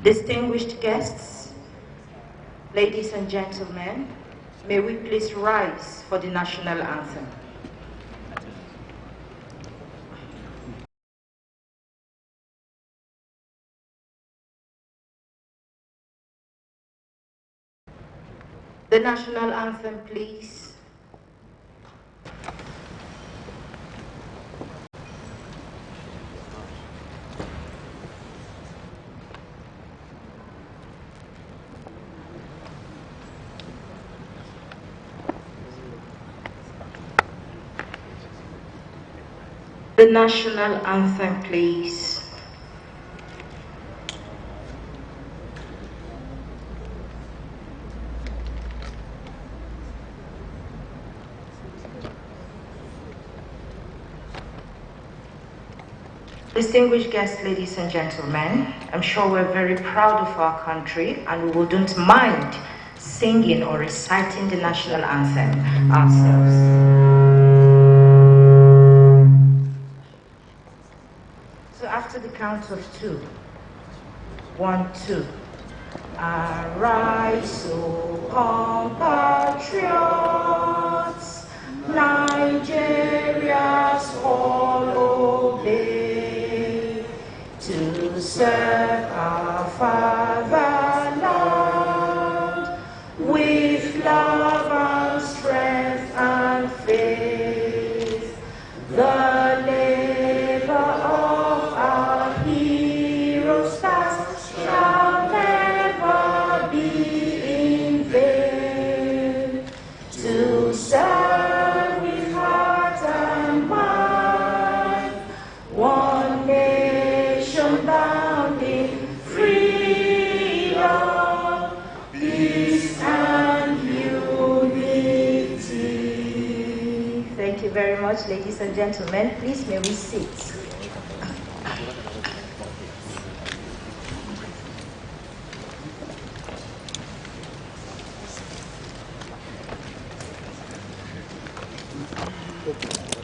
Distinguished guests, ladies and gentlemen, may we please rise for the national anthem. The national anthem, please. The national anthem, please. Distinguished guests, ladies and gentlemen, I'm sure we're very proud of our country and we wouldn't mind singing or reciting the national anthem ourselves. So after the count of 2, 1, 2. Arise, O compatriots, Nigeria's all obey, to serve our fatherland with love and strength and faith. The labor of our heroes past shall never be in vain. To serve with heart and mind, one nation bound in freedom, peace and unity. Thank you very much, ladies and gentlemen. Please may we sit.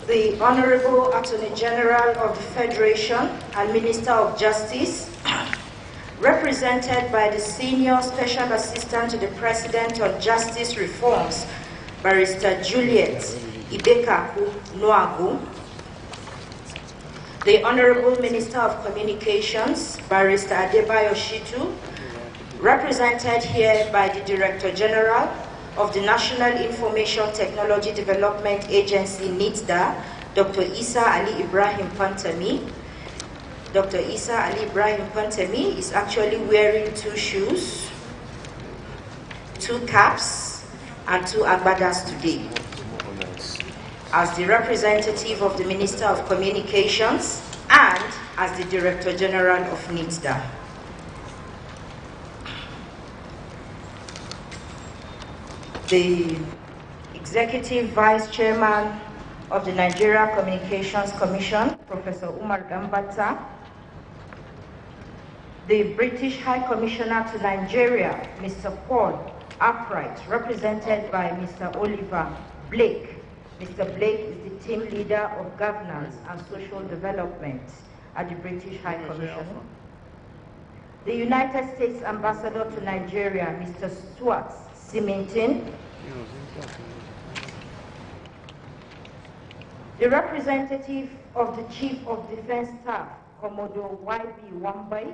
The Honorable Attorney General of the Federation and Minister of Justice, represented by the Senior Special Assistant to the President on Justice Reforms, Barrister Juliet Ibekaku Noagu, the Honorable Minister of Communications, Barrister Adebayo Shitu, represented here by the Director General of the National Information Technology Development Agency, NITDA, Dr. Isa Ali Ibrahim Pantami. Dr. Isa Ali Ibrahim Pantami is actually wearing 2 shoes, 2 caps, and 2 agbadas today. As the representative of the Minister of Communications and as the Director General of NITDA. The Executive Vice Chairman of the Nigeria Communications Commission, Professor Umar Gambata, the British High Commissioner to Nigeria, Mr. Paul Upright, represented by Mr. Oliver Blake. Mr. Blake is the team leader of governance and social development at the British High Commission. The United States Ambassador to Nigeria, Mr. Stuart Symington. The representative of the Chief of Defense Staff, Commodore Y.B. Wambai.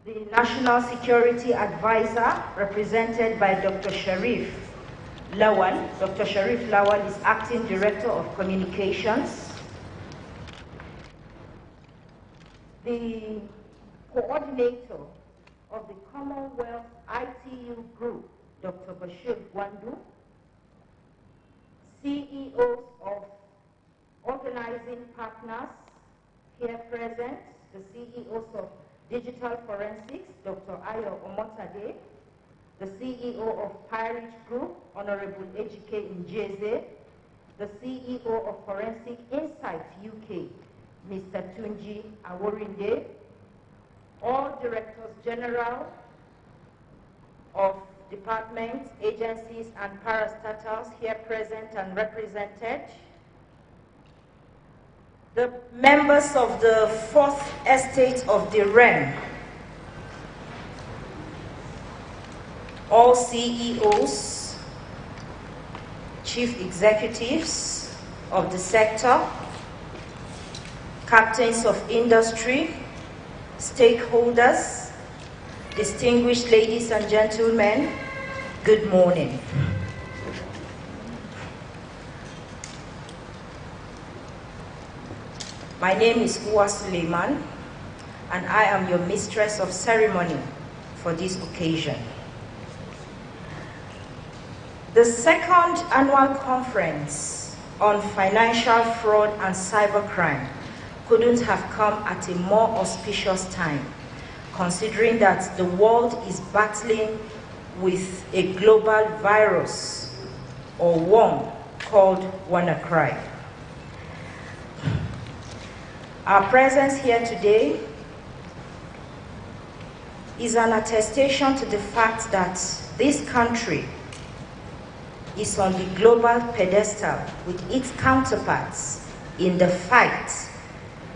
The National Security Advisor, represented by Dr. Sharif Lawal. Dr. Sharif Lawal is Acting Director of Communications. The coordinator of the Commonwealth ITU Group, Dr. Bashir Gwandu, CEOs of organizing partners here present, the CEOs of Digital Forensics, Dr. Ayo Omotade, the CEO of Pirate Group, Honorable Ejike Njeze, the CEO of Forensic Insight UK, Mr. Tunji Aworinde, all Directors General of departments, agencies, and parastatals here present and represented, the members of the Fourth Estate of the REM, all CEOs, chief executives of the sector, captains of industry, stakeholders, distinguished ladies and gentlemen, good morning. My name is Uwa Suleiman, and I am your mistress of ceremony for this occasion. The second annual conference on financial fraud and cybercrime couldn't have come at a more auspicious time, considering that the world is battling with a global virus or worm called WannaCry. Our presence here today is an attestation to the fact that this country is on the global pedestal with its counterparts in the fight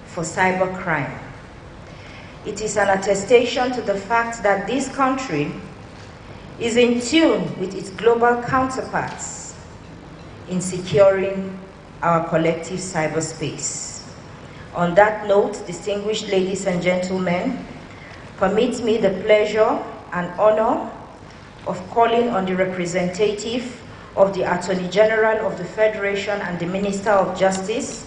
for cybercrime. It is an attestation to the fact that this country is in tune with its global counterparts in securing our collective cyberspace. On that note, distinguished ladies and gentlemen, permit me the pleasure and honor of calling on the representative of the Attorney General of the Federation and the Minister of Justice,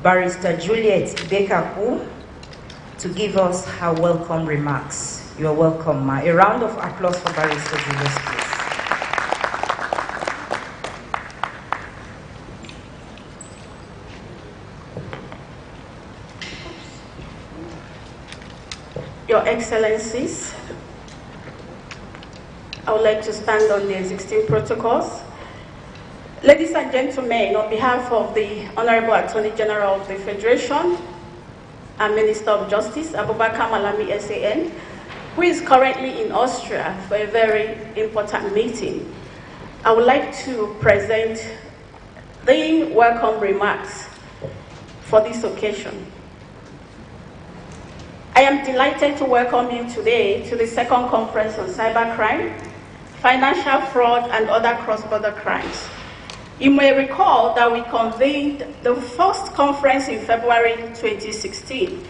Barrister Juliet Ibekaku, to give us her welcome remarks. You are welcome, Ma. A round of applause for Barrister Juliet, please. Your Excellencies, I would like to stand on the existing protocols. Ladies and gentlemen, on behalf of the Honorable Attorney General of the Federation and Minister of Justice, Abubakar Malami SAN, who is currently in Austria for a very important meeting, I would like to present the welcome remarks for this occasion. I am delighted to welcome you today to the second conference on cybercrime, financial fraud, and other cross-border crimes. You may recall that we convened the first conference in February 2016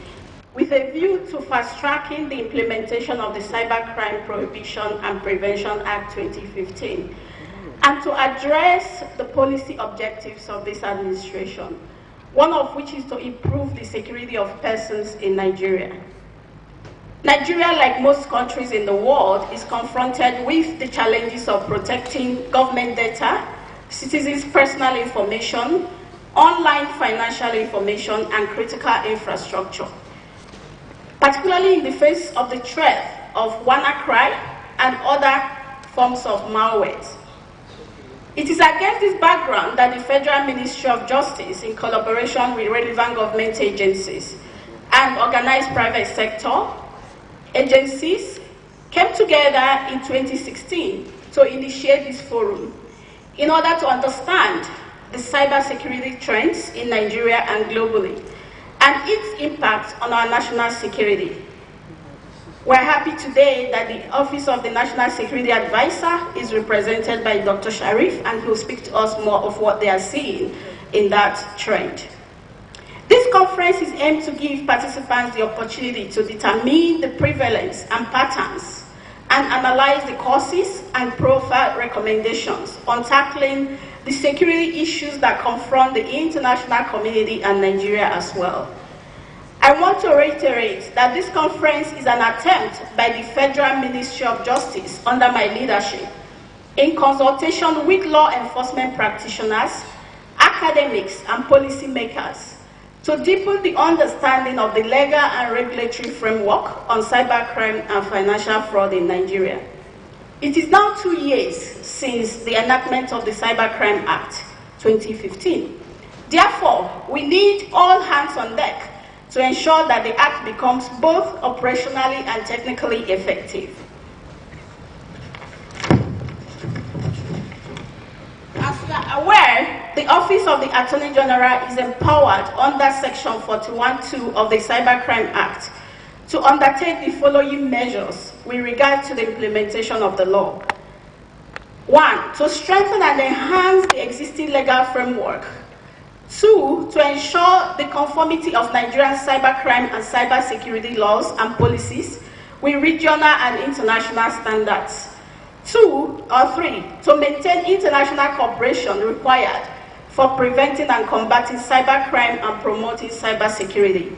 with a view to fast-tracking the implementation of the Cybercrime Prohibition and Prevention Act 2015 and to address the policy objectives of this administration, one of which is to improve the security of persons in Nigeria. Nigeria, like most countries in the world, is confronted with the challenges of protecting government data, citizens' personal information, online financial information, and critical infrastructure, particularly in the face of the threat of WannaCry and other forms of malware. It is against this background that the Federal Ministry of Justice, in collaboration with relevant government agencies and organized private sector agencies, came together in 2016 to initiate this forum in order to understand the cybersecurity trends in Nigeria and globally and its impact on our national security. We're happy today that the Office of the National Security Advisor is represented by Dr. Sharif, and he'll speak to us more of what they are seeing in that trend. This conference is aimed to give participants the opportunity to determine the prevalence and patterns and analyze the causes and profile recommendations on tackling the security issues that confront the international community and Nigeria as well. I want to reiterate that this conference is an attempt by the Federal Ministry of Justice under my leadership, in consultation with law enforcement practitioners, academics, and policymakers, to deepen the understanding of the legal and regulatory framework on cybercrime and financial fraud in Nigeria. It is now 2 years since the enactment of the Cybercrime Act 2015. Therefore, we need all hands on deck to ensure that the Act becomes both operationally and technically effective. As you are aware, the Office of the Attorney General is empowered under Section 41(2) of the Cybercrime Act to undertake the following measures with regard to the implementation of the law. 1, to strengthen and enhance the existing legal framework. 2, to ensure the conformity of Nigerian cybercrime and cybersecurity laws and policies with regional and international standards. 2 or 3, to maintain international cooperation required for preventing and combating cybercrime and promoting cybersecurity.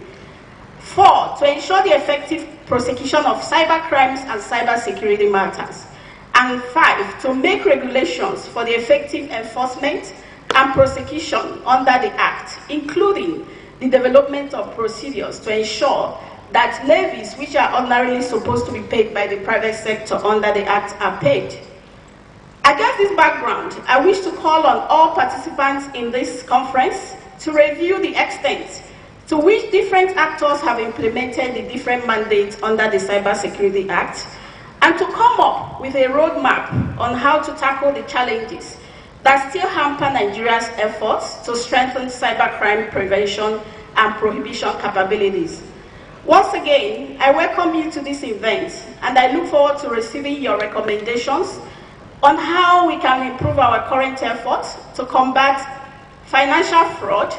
4, to ensure the effective prosecution of cybercrimes and cybersecurity matters. And 5, to make regulations for the effective enforcement and prosecution under the Act, including the development of procedures to ensure that levies which are ordinarily supposed to be paid by the private sector under the Act are paid. Against this background, I wish to call on all participants in this conference to review the extent to which different actors have implemented the different mandates under the Cybersecurity Act, and to come up with a roadmap on how to tackle the challenges that still hamper Nigeria's efforts to strengthen cybercrime prevention and prohibition capabilities. Once again, I welcome you to this event, and I look forward to receiving your recommendations on how we can improve our current efforts to combat financial fraud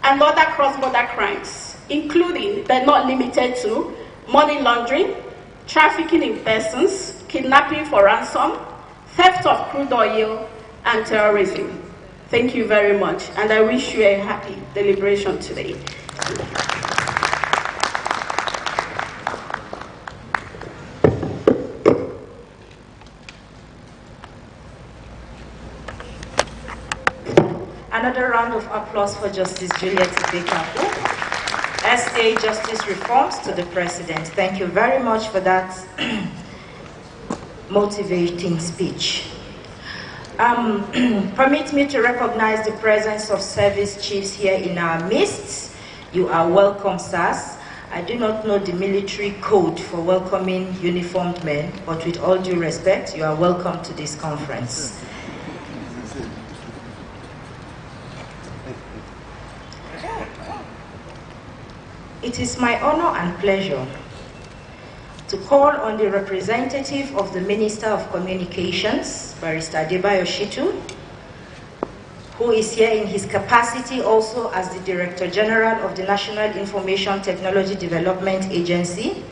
and other cross-border crimes, including but not limited to money laundering, trafficking in persons, kidnapping for ransom, theft of crude oil, and terrorism. Thank you very much, and I wish you a happy deliberation today. Another round of applause for Justice Juliet Ibekaku, SA Justice Reforms to the President. Thank you very much for that motivating speech. Permit me to recognize the presence of service chiefs here in our midst. You are welcome, sirs. I do not know the military code for welcoming uniformed men, but with all due respect, you are welcome to this conference. It is my honor and pleasure to call on the representative of the Minister of Communications, Barrister Adebayo Shitu, who is here in his capacity also as the Director General of the National Information Technology Development Agency,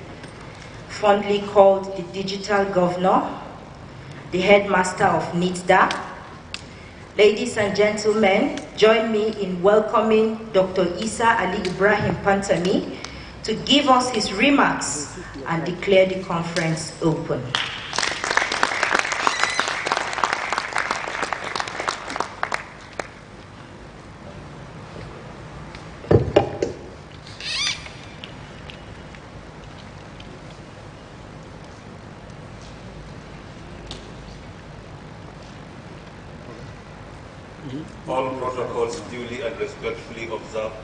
fondly called the Digital Governor, the Headmaster of NITDA. Ladies and gentlemen, join me in welcoming Dr. Isa Ali Ibrahim Pantami to give us his remarks and declare the conference open. All protocols duly and respectfully observed.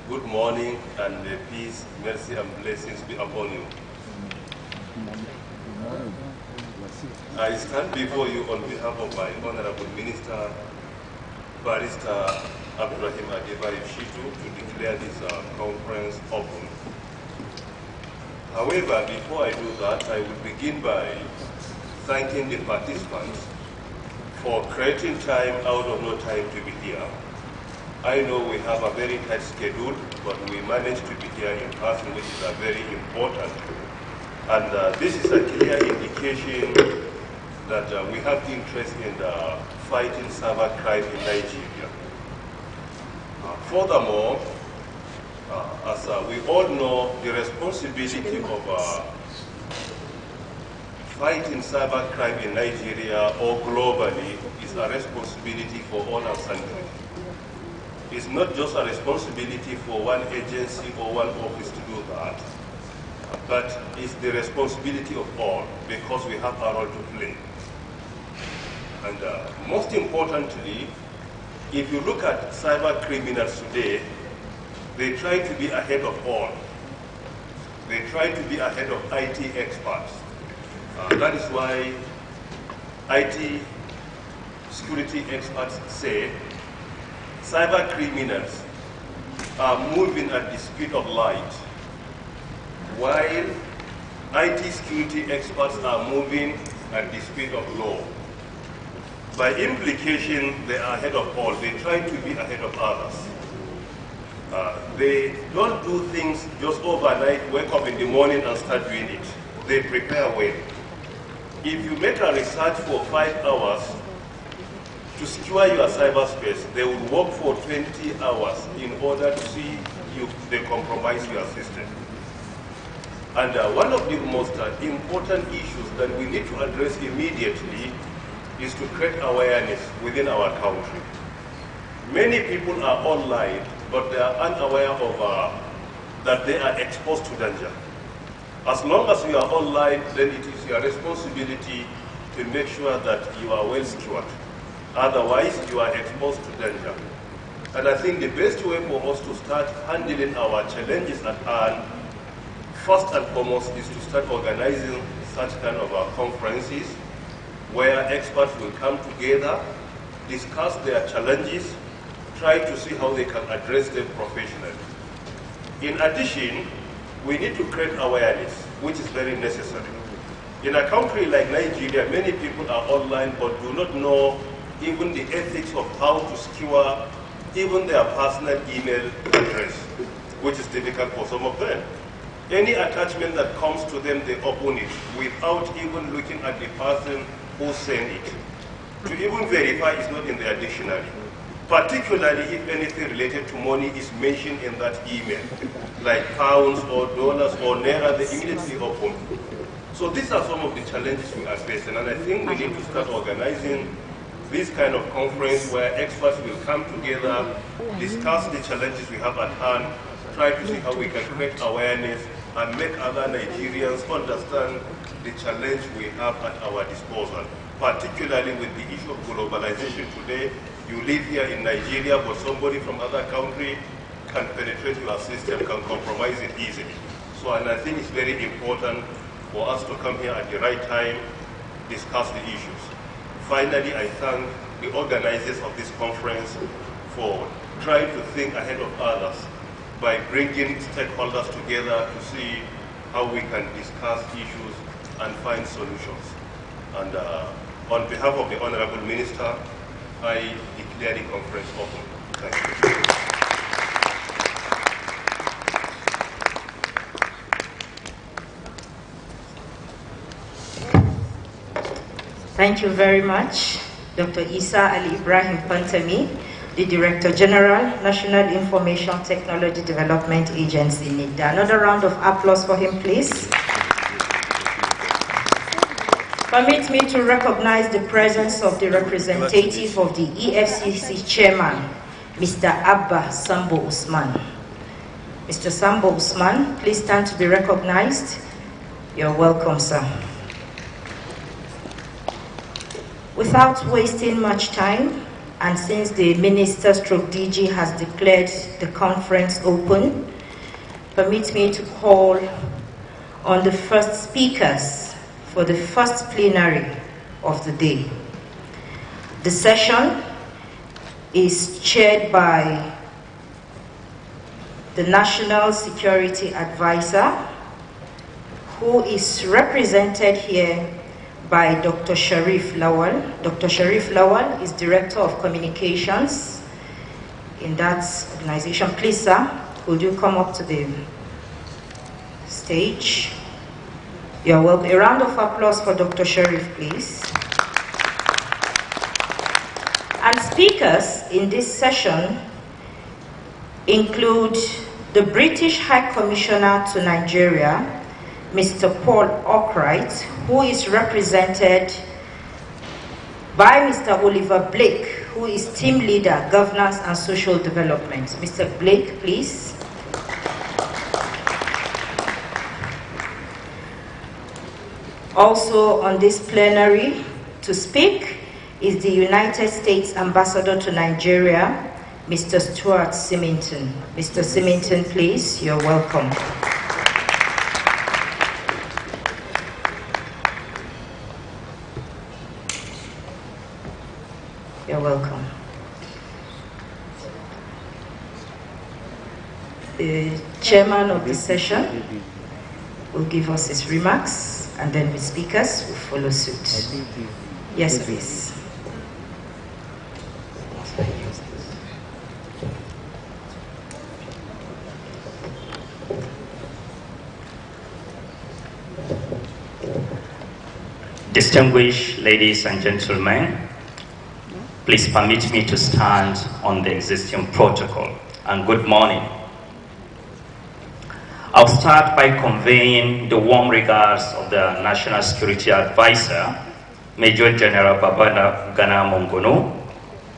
Good morning, and peace, mercy, and blessings be upon you. I stand before you on behalf of my Honorable Minister, Barrister Abdurrahim Adebayo Shitu, to declare this conference open. However, before I do that, I will begin by thanking the participants for creating time out of no time to be here. I know we have a very tight schedule, but we managed to be here in person, which is very important. And this is a clear indication that we have interest in fighting cybercrime in Nigeria. Furthermore, As we all know, the responsibility of fighting cybercrime in Nigeria or globally is a responsibility for all our country. It's not just a responsibility for one agency or one office to do that, but it's the responsibility of all because we have a role to play. And most importantly, if you look at cyber criminals today, they try to be ahead of all. They try to be ahead of IT experts. That is why IT security experts say cyber criminals are moving at the speed of light, while IT security experts are moving at the speed of law. By implication, they are ahead of all. They try to be ahead of others. They don't do things just overnight, wake up in the morning and start doing it. They prepare well. If you make a research for 5 hours to secure your cyberspace, they will work for 20 hours in order to see if they compromise your system. And one of the most important issues that we need to address immediately is to create awareness within our country. Many people are online, but they are unaware of that they are exposed to danger. As long as you are online, then it is your responsibility to make sure that you are well secured. Otherwise, you are exposed to danger. And I think the best way for us to start handling our challenges at hand, first and foremost, is to start organizing such kind of conferences where experts will come together, discuss their challenges, try to see how they can address them professionally. In addition, we need to create awareness, which is very necessary. In a country like Nigeria, many people are online but do not know even the ethics of how to secure even their personal email address, which is difficult for some of them. Any attachment that comes to them, they open it without even looking at the person who sent it. To even verify is not in their dictionary, particularly if anything related to money is mentioned in that email, like pounds or dollars or naira, they immediately open. So these are some of the challenges we are facing, and I think we need to start organizing this kind of conference where experts will come together, discuss the challenges we have at hand, try to see how we can create awareness and make other Nigerians understand the challenge we have at our disposal, particularly with the issue of globalization today. You live here in Nigeria, but somebody from other country can penetrate your system, can compromise it easily. So, and I think it's very important for us to come here at the right time, discuss the issues. Finally, I thank the organizers of this conference for trying to think ahead of others by bringing stakeholders together to see how we can discuss issues and find solutions. And on behalf of the Honorable Minister, I declare the conference open. Thank you. Thank you very much, Dr. Isa Ali Ibrahim Pantami, the Director General, National Information Technology Development Agency, NIDA. Another round of applause for him, please. Permit me to recognize the presence of the representative of the EFCC Chairman, Mr. Abba Sambo Usman. Mr. Sambo Usman, please stand to be recognized. You're welcome, sir. Without wasting much time, and since the Minister stroke DG has declared the conference open, permit me to call on the first speakers for the first plenary of the day. The session is chaired by the National Security Advisor, who is represented here by Dr. Sharif Lawal. Dr. Sharif Lawal is Director of Communications in that organization. Please, sir, would you come up to the stage? You're welcome. A round of applause for Dr. Sharif, please. And speakers in this session include the British High Commissioner to Nigeria, Mr. Paul Arkwright, who is represented by Mr. Oliver Blake, who is Team Leader, Governance and Social Development. Mr. Blake, please. Also on this plenary to speak is the United States Ambassador to Nigeria, Mr. Stuart Symington. Mr. Symington, please, you're welcome. You're welcome. The chairman of the session will give us his remarks, and then the speakers will follow suit. Yes, please. Distinguished ladies and gentlemen, please permit me to stand on the existing protocol, and good morning. I'll start by conveying the warm regards of the National Security Advisor, Major General Babana Gana Mongono,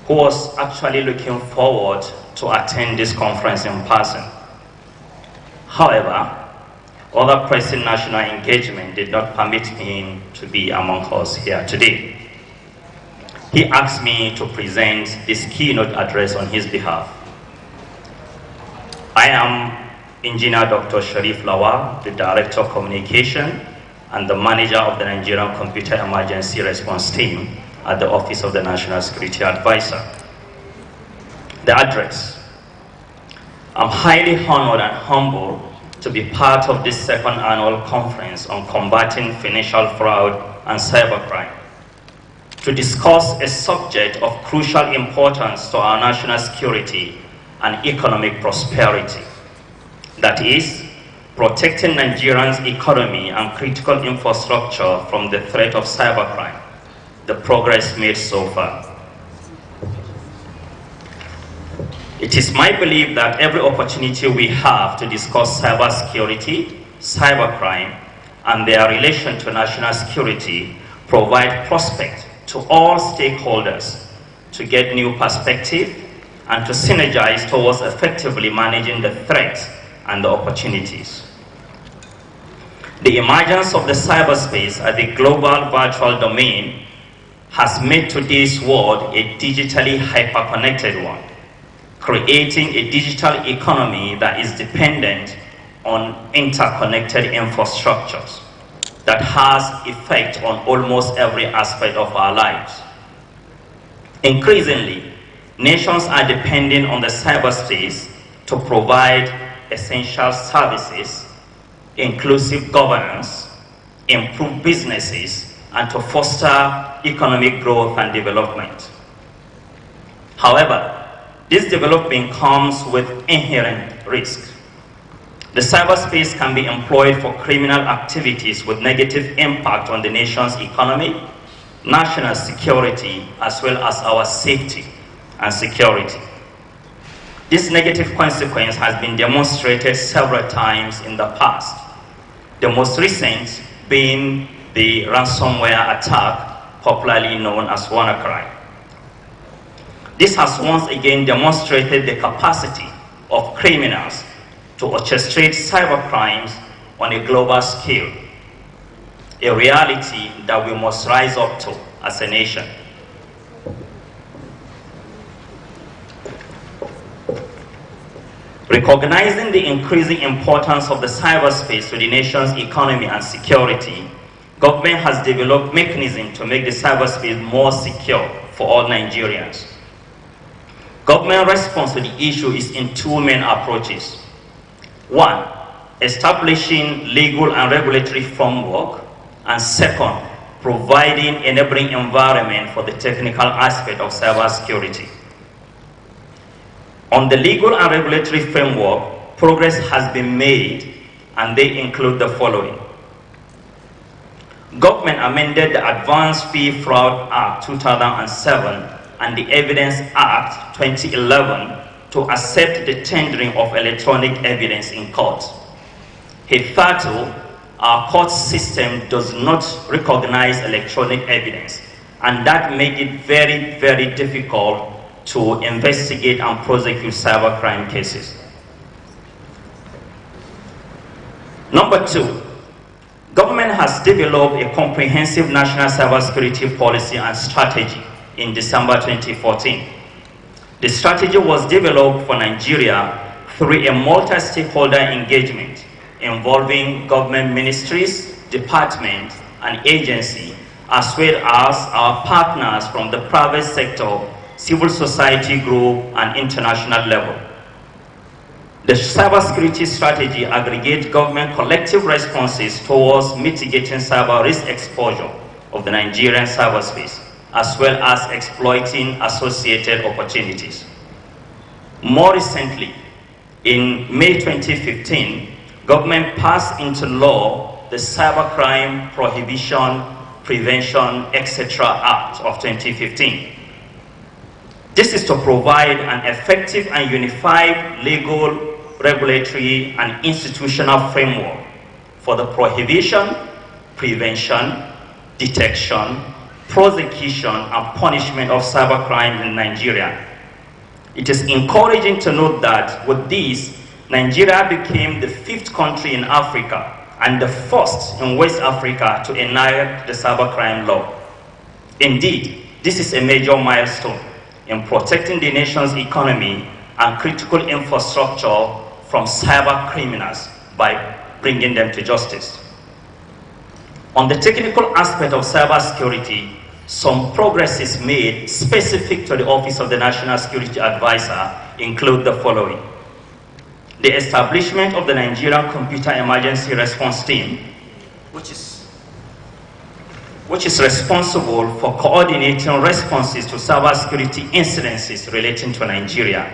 who was actually looking forward to attend this conference in person. However, other pressing national engagement did not permit him to be among us here today. He asked me to present this keynote address on his behalf. I am Engineer Dr. Sharif Lawal, the Director of Communication and the Manager of the Nigerian Computer Emergency Response Team at the Office of the National Security Advisor. The address. I'm highly honored and humbled to be part of this second annual conference on combating financial fraud and cybercrime, to discuss a subject of crucial importance to our national security and economic prosperity. That is, protecting Nigerians' economy and critical infrastructure from the threat of cybercrime, the progress made so far. It is my belief that every opportunity we have to discuss cybersecurity, cybercrime, and their relation to national security provide prospect to all stakeholders to get new perspective and to synergize towards effectively managing the threats and the opportunities. The emergence of the cyberspace as a global virtual domain has made today's world a digitally hyper-connected one, creating a digital economy that is dependent on interconnected infrastructures that has effect on almost every aspect of our lives. Increasingly, nations are depending on the cyberspace to provide essential services, inclusive governance, improve businesses, and to foster economic growth and development. However, this development comes with inherent risk. The cyberspace can be employed for criminal activities with negative impact on the nation's economy, national security, as well as our safety and security. This negative consequence has been demonstrated several times in the past, the most recent being the ransomware attack, popularly known as WannaCry. This has once again demonstrated the capacity of criminals to orchestrate cybercrimes on a global scale, a reality that we must rise up to as a nation. Recognizing the increasing importance of the cyberspace to the nation's economy and security, government has developed mechanisms to make the cyberspace more secure for all Nigerians. Government response to the issue is in two main approaches. One, establishing legal and regulatory framework, and second, providing enabling environment for the technical aspect of cybersecurity. On the legal and regulatory framework, progress has been made, and they include the following. Government amended the Advanced Fee Fraud Act 2007 and the Evidence Act 2011 to accept the tendering of electronic evidence in court. Hitherto, our court system does not recognize electronic evidence, and that made it very, very difficult to investigate and prosecute cybercrime cases. Number two, government has developed a comprehensive national cybersecurity policy and strategy in December 2014. The strategy was developed for Nigeria through a multi-stakeholder engagement involving government ministries, departments, and agencies, as well as our partners from the private sector, civil society group, and international level. The cybersecurity strategy aggregates government collective responses towards mitigating cyber risk exposure of the Nigerian cyberspace, as well as exploiting associated opportunities. More recently, in May 2015, government passed into law the Cybercrime Prohibition, Prevention, etc. Act of 2015. This is to provide an effective and unified legal, regulatory, and institutional framework for the prohibition, prevention, detection, prosecution, and punishment of cybercrime in Nigeria. It is encouraging to note that with this, Nigeria became the 5th country in Africa and the 1st in West Africa to enact the cybercrime law. Indeed, this is a major milestone in protecting the nation's economy and critical infrastructure from cyber criminals by bringing them to justice. On the technical aspect of cybersecurity, some progress is made specific to the Office of the National Security Advisor include the following. The establishment of the Nigerian Computer Emergency Response Team, which is responsible for coordinating responses to cybersecurity incidences relating to Nigeria.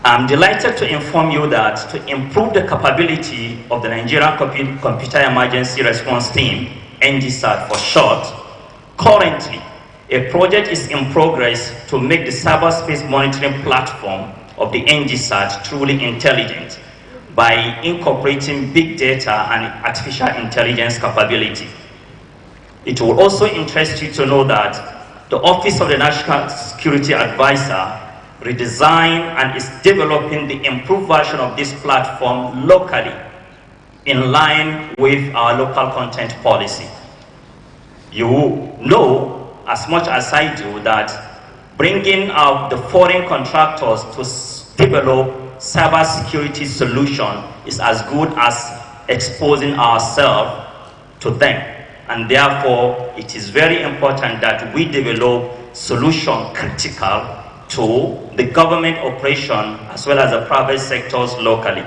I'm delighted to inform you that to improve the capability of the Nigerian Computer Emergency Response Team, NGSAT for short, currently a project is in progress to make the cyberspace monitoring platform of the NGSAT truly intelligent by incorporating big data and artificial intelligence capability. It will also interest you to know that the Office of the National Security Advisor redesigned and is developing the improved version of this platform locally in line with our local content policy. You know as much as I do that bringing out the foreign contractors to develop cybersecurity solution is as good as exposing ourselves to them. And therefore, it is very important that we develop solution critical to the government operation as well as the private sectors locally.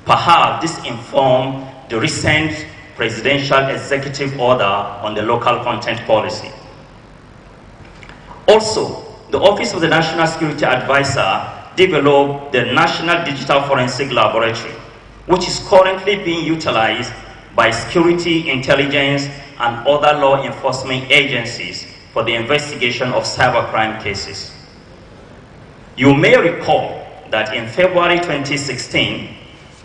Perhaps this informed the recent presidential executive order on the local content policy. Also, the Office of the National Security Advisor developed the National Digital Forensic Laboratory, which is currently being utilized by security, intelligence, and other law enforcement agencies for the investigation of cybercrime cases. You may recall that in February 2016,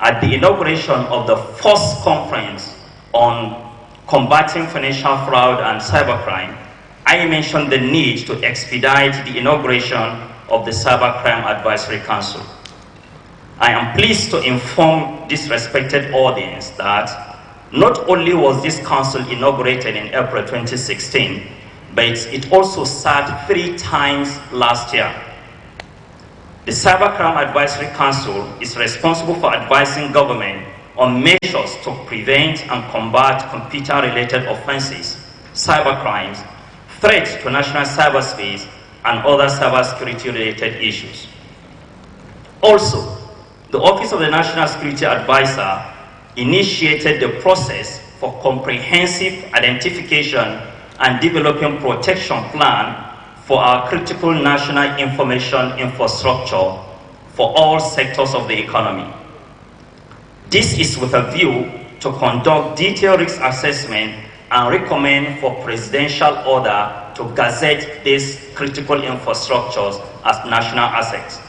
at the inauguration of the first conference on combating financial fraud and cybercrime, I mentioned the need to expedite the inauguration of the Cybercrime Advisory Council. I am pleased to inform this respected audience that not only was this council inaugurated in April 2016, but it also sat 3 times last year. The Cybercrime Advisory Council is responsible for advising government on measures to prevent and combat computer-related offenses, cybercrimes, threats to national cyberspace, and other cybersecurity-related issues. Also, the Office of the National Security Advisor initiated the process for comprehensive identification and developing protection plan for our critical national information infrastructure for all sectors of the economy. This is with a view to conduct detailed risk assessment and recommend for presidential order to gazette these critical infrastructures as national assets.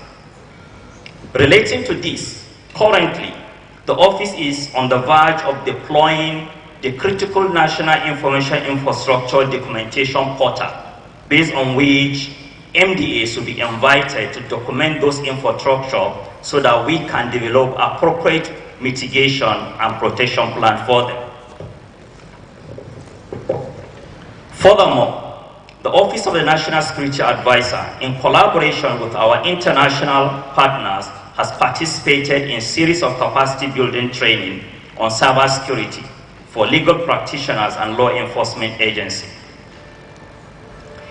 Relating to this, currently, the office is on the verge of deploying the critical national information infrastructure documentation portal, based on which MDAs will be invited to document those infrastructure so that we can develop appropriate mitigation and protection plan for them. Furthermore, the Office of the National Security Advisor, in collaboration with our international partners, has participated in a series of capacity building training on cybersecurity for legal practitioners and law enforcement agencies.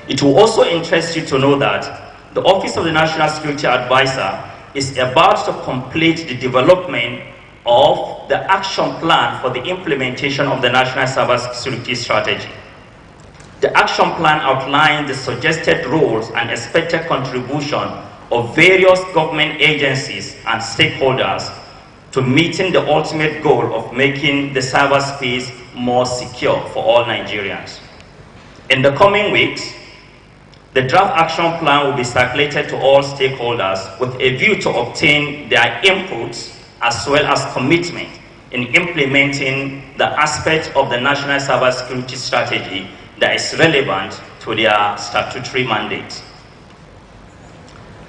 It will also interest you to know that the Office of the National Security Advisor is about to complete the development of the action plan for the implementation of the National Cybersecurity Strategy. The action plan outlines the suggested roles and expected contribution of various government agencies and stakeholders to meeting the ultimate goal of making the cyberspace more secure for all Nigerians. In the coming weeks, the draft action plan will be circulated to all stakeholders with a view to obtain their inputs as well as commitment in implementing the aspect of the National Cybersecurity Strategy that is relevant to their statutory mandate.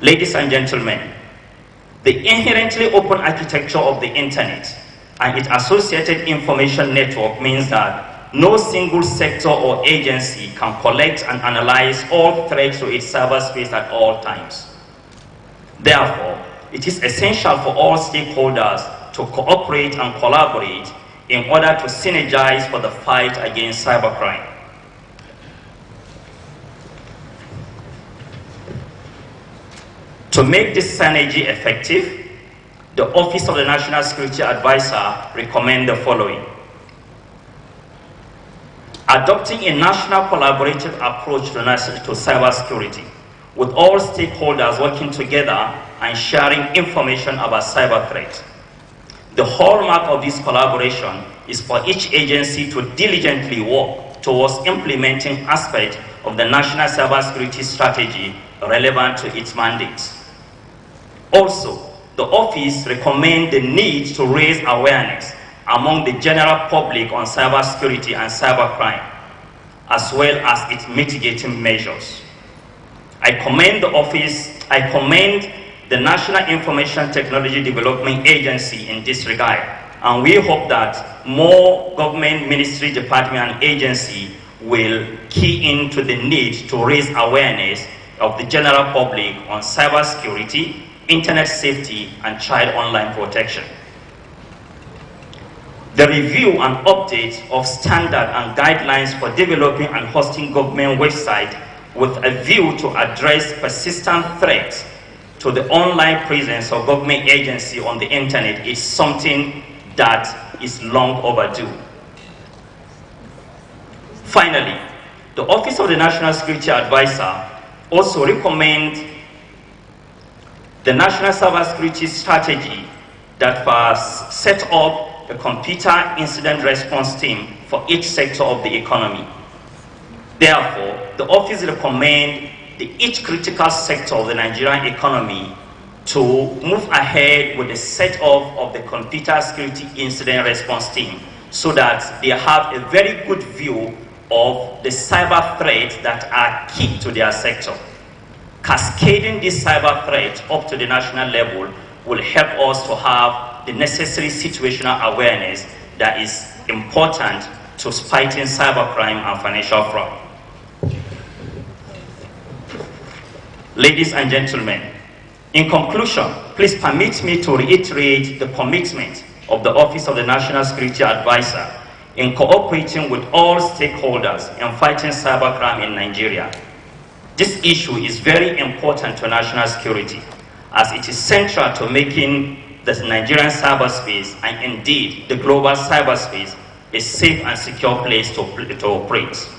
Ladies and gentlemen, the inherently open architecture of the Internet and its associated information network means that no single sector or agency can collect and analyze all threats to its cyberspace at all times. Therefore, it is essential for all stakeholders to cooperate and collaborate in order to synergize for the fight against cybercrime. To make this synergy effective, the Office of the National Security Advisor recommends the following. Adopting a national collaborative approach to cybersecurity, with all stakeholders working together and sharing information about cyber threats. The hallmark of this collaboration is for each agency to diligently work towards implementing aspects of the National Cybersecurity Strategy relevant to its mandates. Also, the office recommends the need to raise awareness among the general public on cybersecurity and cybercrime, as well as its mitigating measures. I commend the National Information Technology Development Agency in this regard, and we hope that more government ministry, department, and agency will key into the need to raise awareness of the general public on cybersecurity, internet safety, and child online protection. The review and update of standard and guidelines for developing and hosting government websites with a view to address persistent threats to the online presence of government agencies on the internet is something that is long overdue. Finally, the Office of the National Security Advisor also recommends the National Cybersecurity Strategy that was set up a computer incident response team for each sector of the economy. Therefore, the office recommends each critical sector of the Nigerian economy to move ahead with the setup of the computer security incident response team so that they have a very good view of the cyber threats that are key to their sector. Cascading this cyber threat up to the national level will help us to have the necessary situational awareness that is important to fighting cybercrime and financial fraud. Ladies and gentlemen, in conclusion, please permit me to reiterate the commitment of the Office of the National Security Advisor in cooperating with all stakeholders in fighting cybercrime in Nigeria. This issue is very important to national security, as it is central to making the Nigerian cyberspace and indeed the global cyberspace a safe and secure place to operate.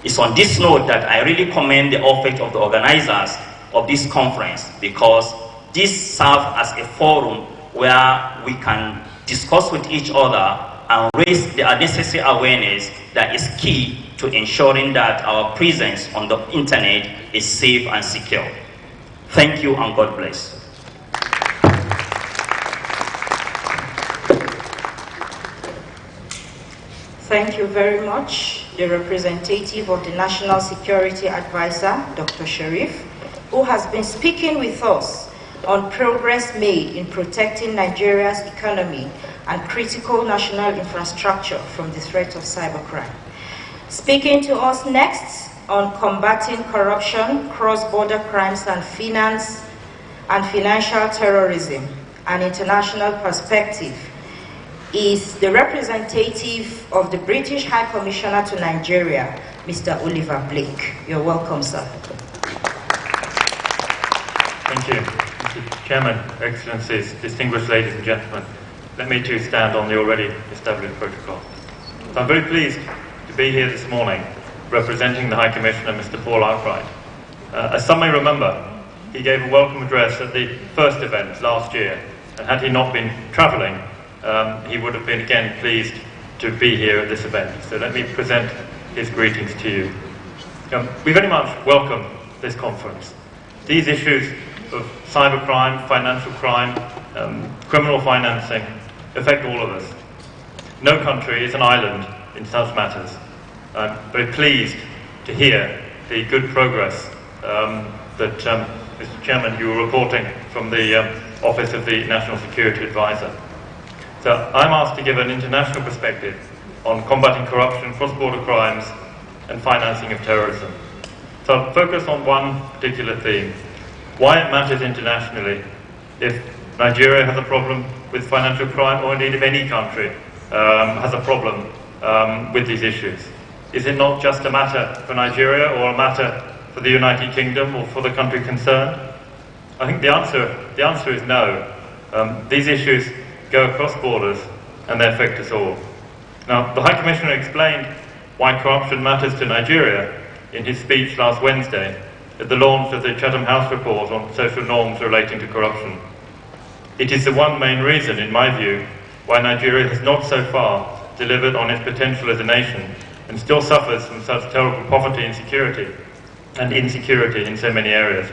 It's on this note that I really commend the effort of the organizers of this conference, because this serves as a forum where we can discuss with each other and raise the necessary awareness that is key to ensuring that our presence on the internet is safe and secure. Thank you and God bless. Thank you very much, the representative of the National Security Advisor, Dr. Sharif, who has been speaking with us on progress made in protecting Nigeria's economy and critical national infrastructure from the threat of cybercrime. Speaking to us next on combating corruption, cross-border crimes and finance and financial terrorism, an international perspective, is the representative of the British High Commissioner to Nigeria, Mr. Oliver Blake. You're welcome, sir. Thank you. Mr. Chairman, Excellencies, distinguished ladies and gentlemen, let me too stand on the already established protocol. So I'm very pleased to be here this morning representing the High Commissioner, Mr. Paul Arkwright. As some may remember, he gave a welcome address at the first event last year, and had he not been travelling, he would have been again pleased to be here at this event. So let me present his greetings to you. We very much welcome this conference. These issues of cybercrime, financial crime, criminal financing affect all of us. No country is an island in such matters. I'm very pleased to hear the good progress that, Mr. Chairman, you were reporting from the Office of the National Security Advisor. So I'm asked to give an international perspective on combating corruption, cross-border crimes, and financing of terrorism. So I'll focus on one particular theme: why it matters internationally if Nigeria has a problem with financial crime, or indeed if any country has a problem with these issues. Is it not just a matter for Nigeria, or a matter for the United Kingdom, or for the country concerned? I think the answer is no. These issues go across borders, and they affect us all. Now, the High Commissioner explained why corruption matters to Nigeria in his speech last Wednesday at the launch of the Chatham House report on social norms relating to corruption. It is the one main reason, in my view, why Nigeria has not so far delivered on its potential as a nation, and still suffers from such terrible poverty and insecurity in so many areas.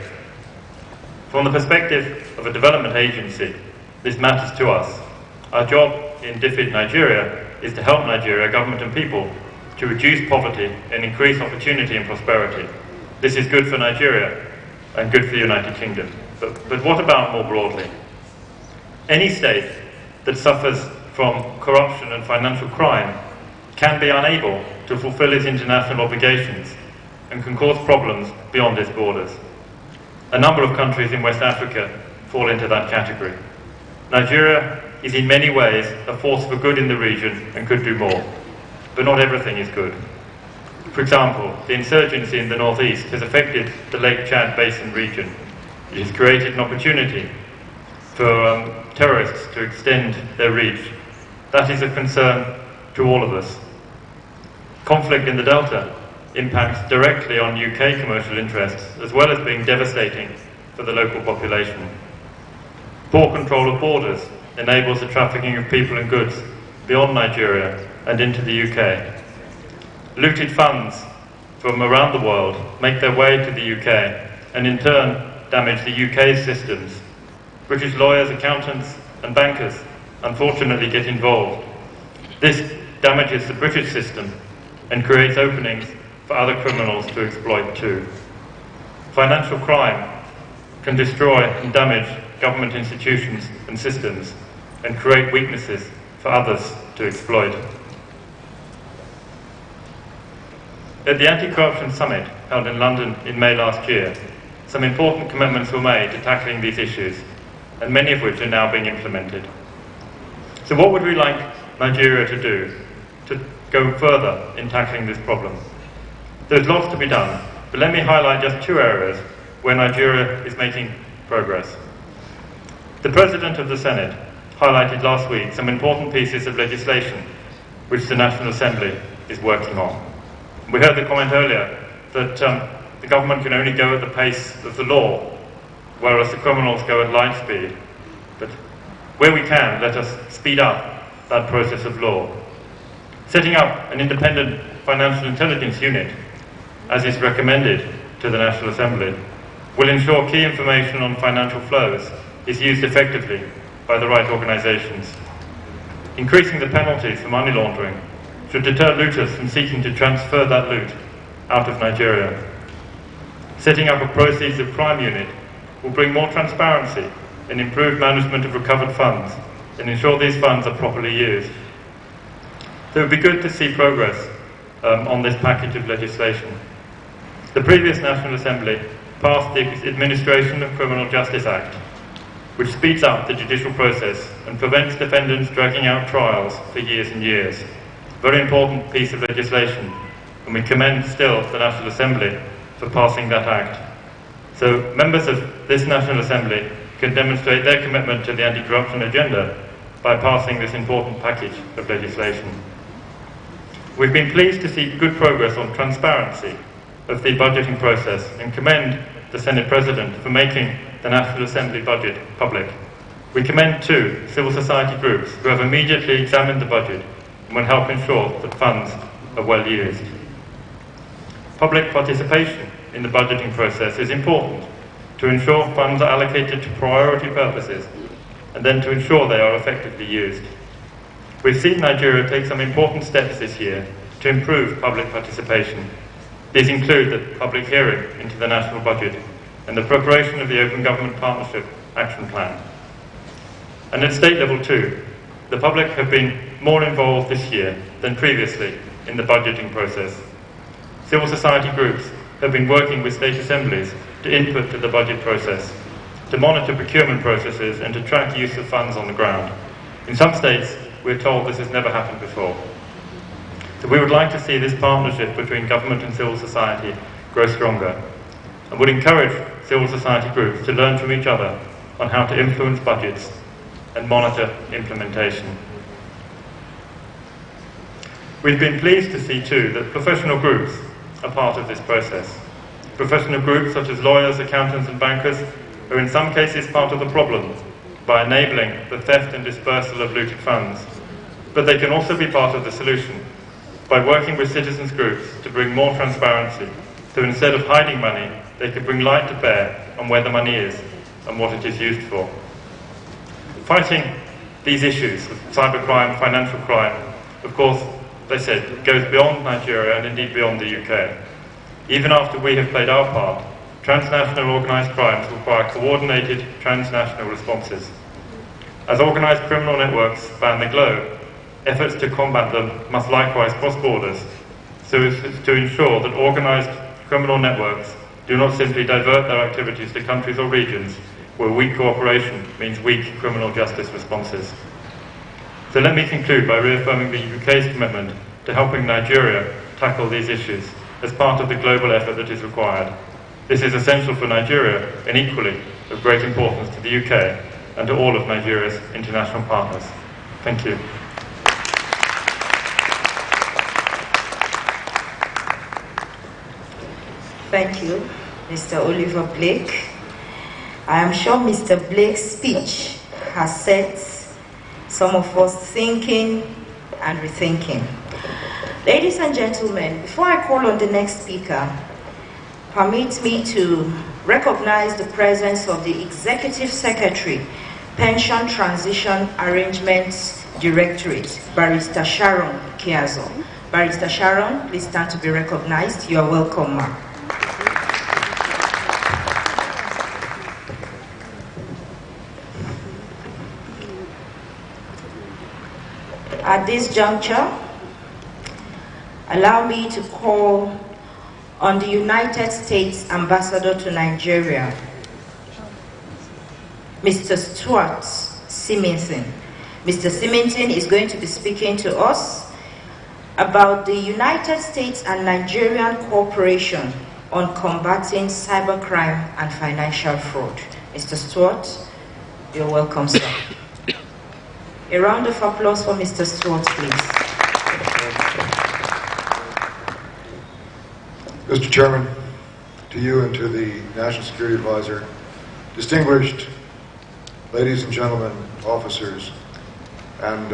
From the perspective of a development agency, this matters to us. Our job in DFID Nigeria is to help Nigeria, government and people, to reduce poverty and increase opportunity and prosperity. This is good for Nigeria and good for the United Kingdom. But what about more broadly? Any state that suffers from corruption and financial crime can be unable to fulfill its international obligations and can cause problems beyond its borders. A number of countries in West Africa fall into that category. Nigeria is in many ways a force for good in the region and could do more, but not everything is good. For example, the insurgency in the northeast has affected the Lake Chad Basin region. It has created an opportunity for terrorists to extend their reach. That is a concern to all of us. Conflict in the Delta impacts directly on UK commercial interests, as well as being devastating for the local population. Poor control of borders enables the trafficking of people and goods beyond Nigeria and into the UK. Looted funds from around the world make their way to the UK and in turn damage the UK's systems. British lawyers, accountants and bankers unfortunately get involved. This damages the British system and creates openings for other criminals to exploit too. Financial crime can destroy and damage government institutions and systems and create weaknesses for others to exploit. At the Anti-Corruption Summit held in London in May last year, some important commitments were made to tackling these issues, and many of which are now being implemented. So what would we like Nigeria to do to go further in tackling this problem? There's lots to be done, but let me highlight just two areas where Nigeria is making progress. The President of the Senate highlighted last week some important pieces of legislation which the National Assembly is working on. We heard the comment earlier that the government can only go at the pace of the law, whereas the criminals go at light speed. But where we can, let us speed up that process of law. Setting up an independent financial intelligence unit, as is recommended to the National Assembly, will ensure key information on financial flows is used effectively by the right organisations. Increasing the penalties for money laundering should deter looters from seeking to transfer that loot out of Nigeria. Setting up a proceeds of crime unit will bring more transparency and improved management of recovered funds and ensure these funds are properly used. So it would be good to see progress on this package of legislation. The previous National Assembly passed the Administration of Criminal Justice Act, which speeds up the judicial process and prevents defendants dragging out trials for years and years. Very important piece of legislation, and we commend still the National Assembly for passing that act. So members of this National Assembly can demonstrate their commitment to the anti-corruption agenda by passing this important package of legislation. We've been pleased to see good progress on transparency of the budgeting process and commend the Senate President for making the National Assembly budget public. We commend too civil society groups who have immediately examined the budget and will help ensure that funds are well used. Public participation in the budgeting process is important to ensure funds are allocated to priority purposes and then to ensure they are effectively used. We've seen Nigeria take some important steps this year to improve public participation. These include the public hearing into the national budget and the preparation of the Open Government Partnership Action Plan. And at state level too, the public have been more involved this year than previously in the budgeting process. Civil society groups have been working with state assemblies to input to the budget process, to monitor procurement processes and to track use of funds on the ground. In some states, we're told this has never happened before. So we would like to see this partnership between government and civil society grow stronger and would encourage civil society groups to learn from each other on how to influence budgets and monitor implementation. We've been pleased to see too that professional groups are part of this process. Professional groups such as lawyers, accountants and bankers are in some cases part of the problem by enabling the theft and dispersal of looted funds. But they can also be part of the solution by working with citizens groups to bring more transparency. So instead of hiding money, they could bring light to bear on where the money is and what it is used for. Fighting these issues of cybercrime, financial crime, of course, they said, goes beyond Nigeria and indeed beyond the UK. Even after we have played our part, transnational organised crimes require coordinated transnational responses. As organised criminal networks span the globe, efforts to combat them must likewise cross borders, so as to ensure that organised criminal networks do not simply divert their activities to countries or regions where weak cooperation means weak criminal justice responses. So let me conclude by reaffirming the UK's commitment to helping Nigeria tackle these issues as part of the global effort that is required. This is essential for Nigeria and equally of great importance to the UK and to all of Nigeria's international partners. Thank you. Thank you, Mr. Oliver Blake. I am sure Mr. Blake's speech has set some of us thinking and rethinking. Ladies and gentlemen, before I call on the next speaker, permit me to recognize the presence of the Executive Secretary, Pension Transition Arrangements Directorate, Barrister Sharon Kiazo. Barrister Sharon, please stand to be recognized. You are welcome, ma'am. At this juncture, allow me to call on the United States Ambassador to Nigeria, Mr. Stuart Symington. Mr. Symington is going to be speaking to us about the United States and Nigerian cooperation on combating cybercrime and financial fraud. Mr. Stuart, you're welcome, sir. A round of applause for Mr. Stuart, please. Mr. Chairman, to you and to the National Security Advisor, distinguished ladies and gentlemen, officers, and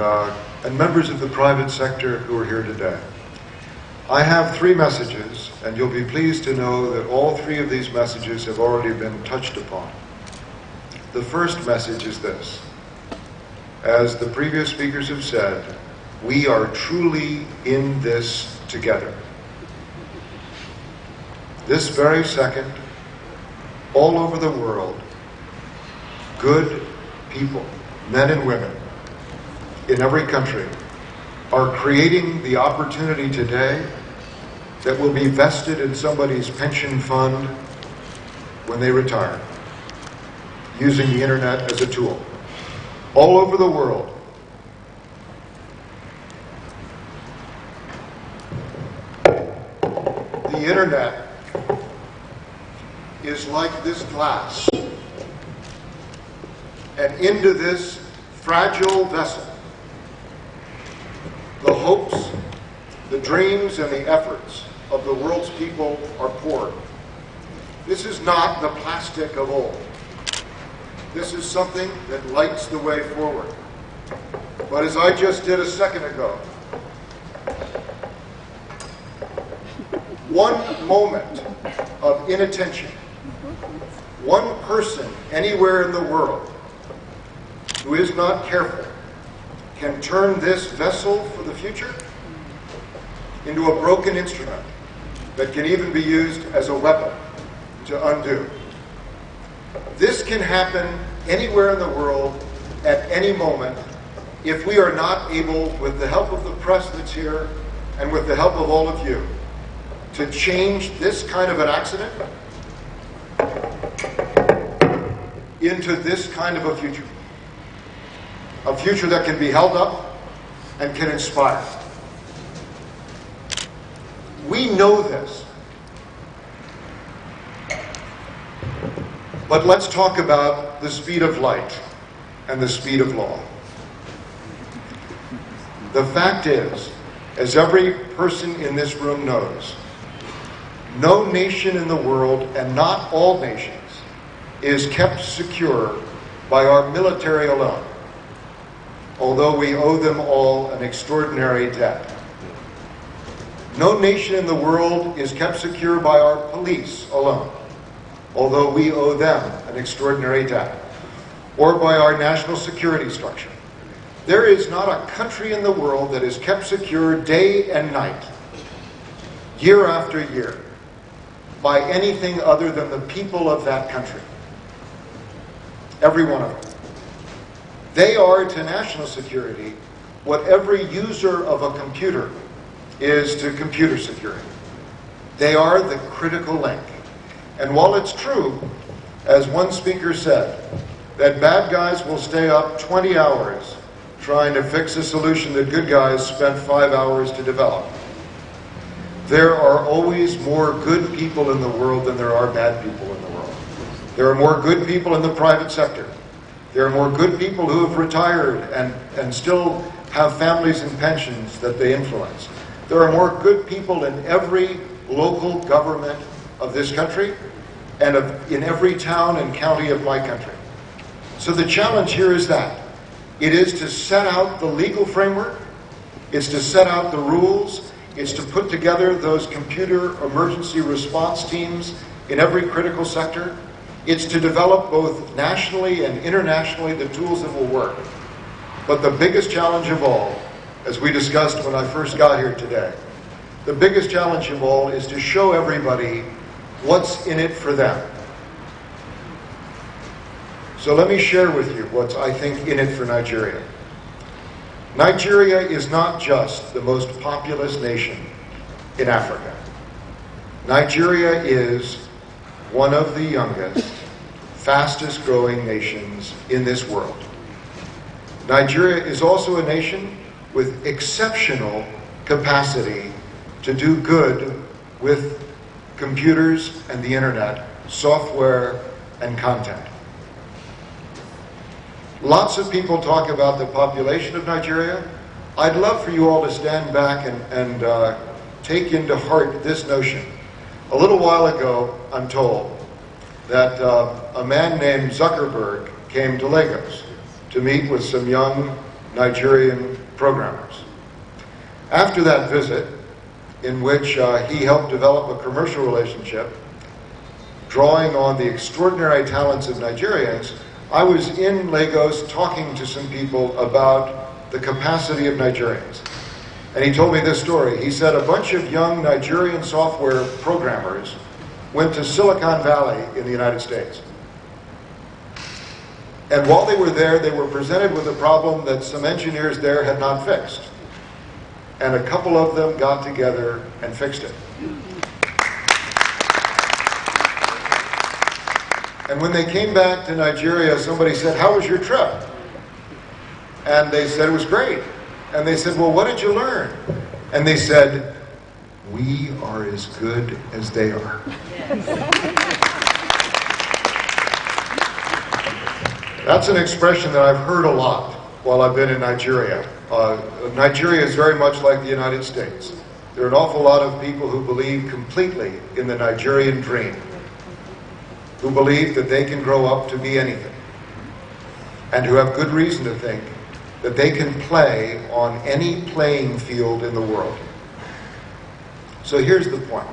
members of the private sector who are here today. I have 3 messages, and you'll be pleased to know that all 3 of these messages have already been touched upon. The first message is this. As the previous speakers have said, we are truly in this together. This very second, all over the world, good people, men and women, in every country, are creating the opportunity today that will be vested in somebody's pension fund when they retire, using the internet as a tool. All over the world. The internet is like this glass, and into this fragile vessel, the hopes, the dreams, and the efforts of the world's people are poured. This is not the plastic of old. This is something that lights the way forward. But as I just did a second ago, one moment of inattention, one person anywhere in the world who is not careful can turn this vessel for the future into a broken instrument that can even be used as a weapon to undo. This can happen anywhere in the world at any moment if we are not able, with the help of the press that's here and with the help of all of you, to change this kind of an accident into this kind of a future. A future that can be held up and can inspire. We know this. But let's talk about the speed of light and the speed of law. The fact is, as every person in this room knows, no nation in the world, and not all nations, is kept secure by our military alone, although we owe them all an extraordinary debt. No nation in the world is kept secure by our police alone, although we owe them an extraordinary debt, or by our national security structure. There is not a country in the world that is kept secure day and night, year after year, by anything other than the people of that country. Every one of them. They are to national security what every user of a computer is to computer security. They are the critical link. And while it's true, as one speaker said, that bad guys will stay up 20 hours trying to fix a solution that good guys spent 5 hours to develop, there are always more good people in the world than there are bad people in the world. There are more good people in the private sector. There are more good people who have retired and still have families and pensions that they influence. There are more good people in every local government of this country and in every town and county of my country. So the challenge here is that. It is to set out the legal framework, it's to set out the rules, it's to put together those computer emergency response teams in every critical sector. It's to develop both nationally and internationally the tools that will work. But the biggest challenge of all, as we discussed when I first got here today, the biggest challenge of all is to show everybody what's in it for them. So let me share with you what's, I think, in it for Nigeria. Nigeria is not just the most populous nation in Africa. Nigeria is one of the youngest, fastest growing nations in this world. Nigeria is also a nation with exceptional capacity to do good with computers and the internet, software and content. Lots of people talk about the population of Nigeria. I'd love for you all to stand back and take into heart this notion. A little while ago, I'm told, that a man named Zuckerberg came to Lagos to meet with some young Nigerian programmers. After that visit, in which he helped develop a commercial relationship, drawing on the extraordinary talents of Nigerians. I was in Lagos talking to some people about the capacity of Nigerians. And he told me this story. He said a bunch of young Nigerian software programmers went to Silicon Valley in the United States. And while they were there, they were presented with a problem that some engineers there had not fixed. And a couple of them got together and fixed it. And when they came back to Nigeria, somebody said, "How was your trip?" And they said, "It was great." And they said, "Well, what did you learn?" And they said, "We are as good as they are." That's an expression that I've heard a lot while I've been in Nigeria. Nigeria is very much like the United States. There are an awful lot of people who believe completely in the Nigerian dream, who believe that they can grow up to be anything, and who have good reason to think that they can play on any playing field in the world. So here's the point.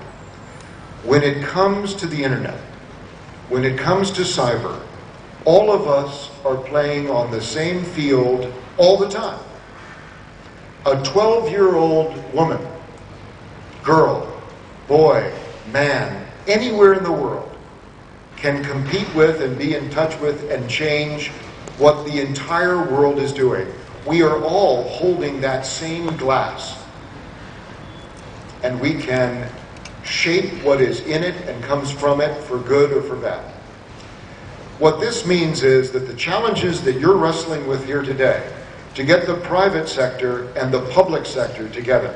When it comes to the internet, when it comes to cyber, all of us are playing on the same field all the time. A 12-year-old woman, girl, boy, man, anywhere in the world can compete with and be in touch with and change what the entire world is doing. We are all holding that same glass, and we can shape what is in it and comes from it for good or for bad. What this means is that the challenges that you're wrestling with here today, to get the private sector and the public sector together,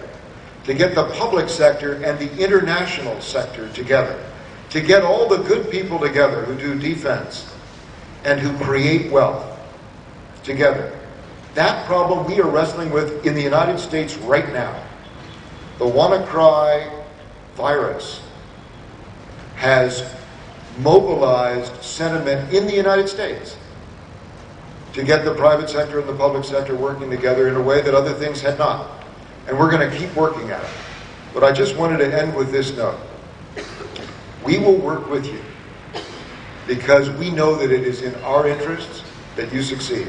to get the public sector and the international sector together, to get all the good people together who do defense and who create wealth together. That problem we are wrestling with in the United States right now. The WannaCry virus has mobilized sentiment in the United States to get the private sector and the public sector working together in a way that other things had not. And we're going to keep working at it. But I just wanted to end with this note. We will work with you because we know that it is in our interests that you succeed.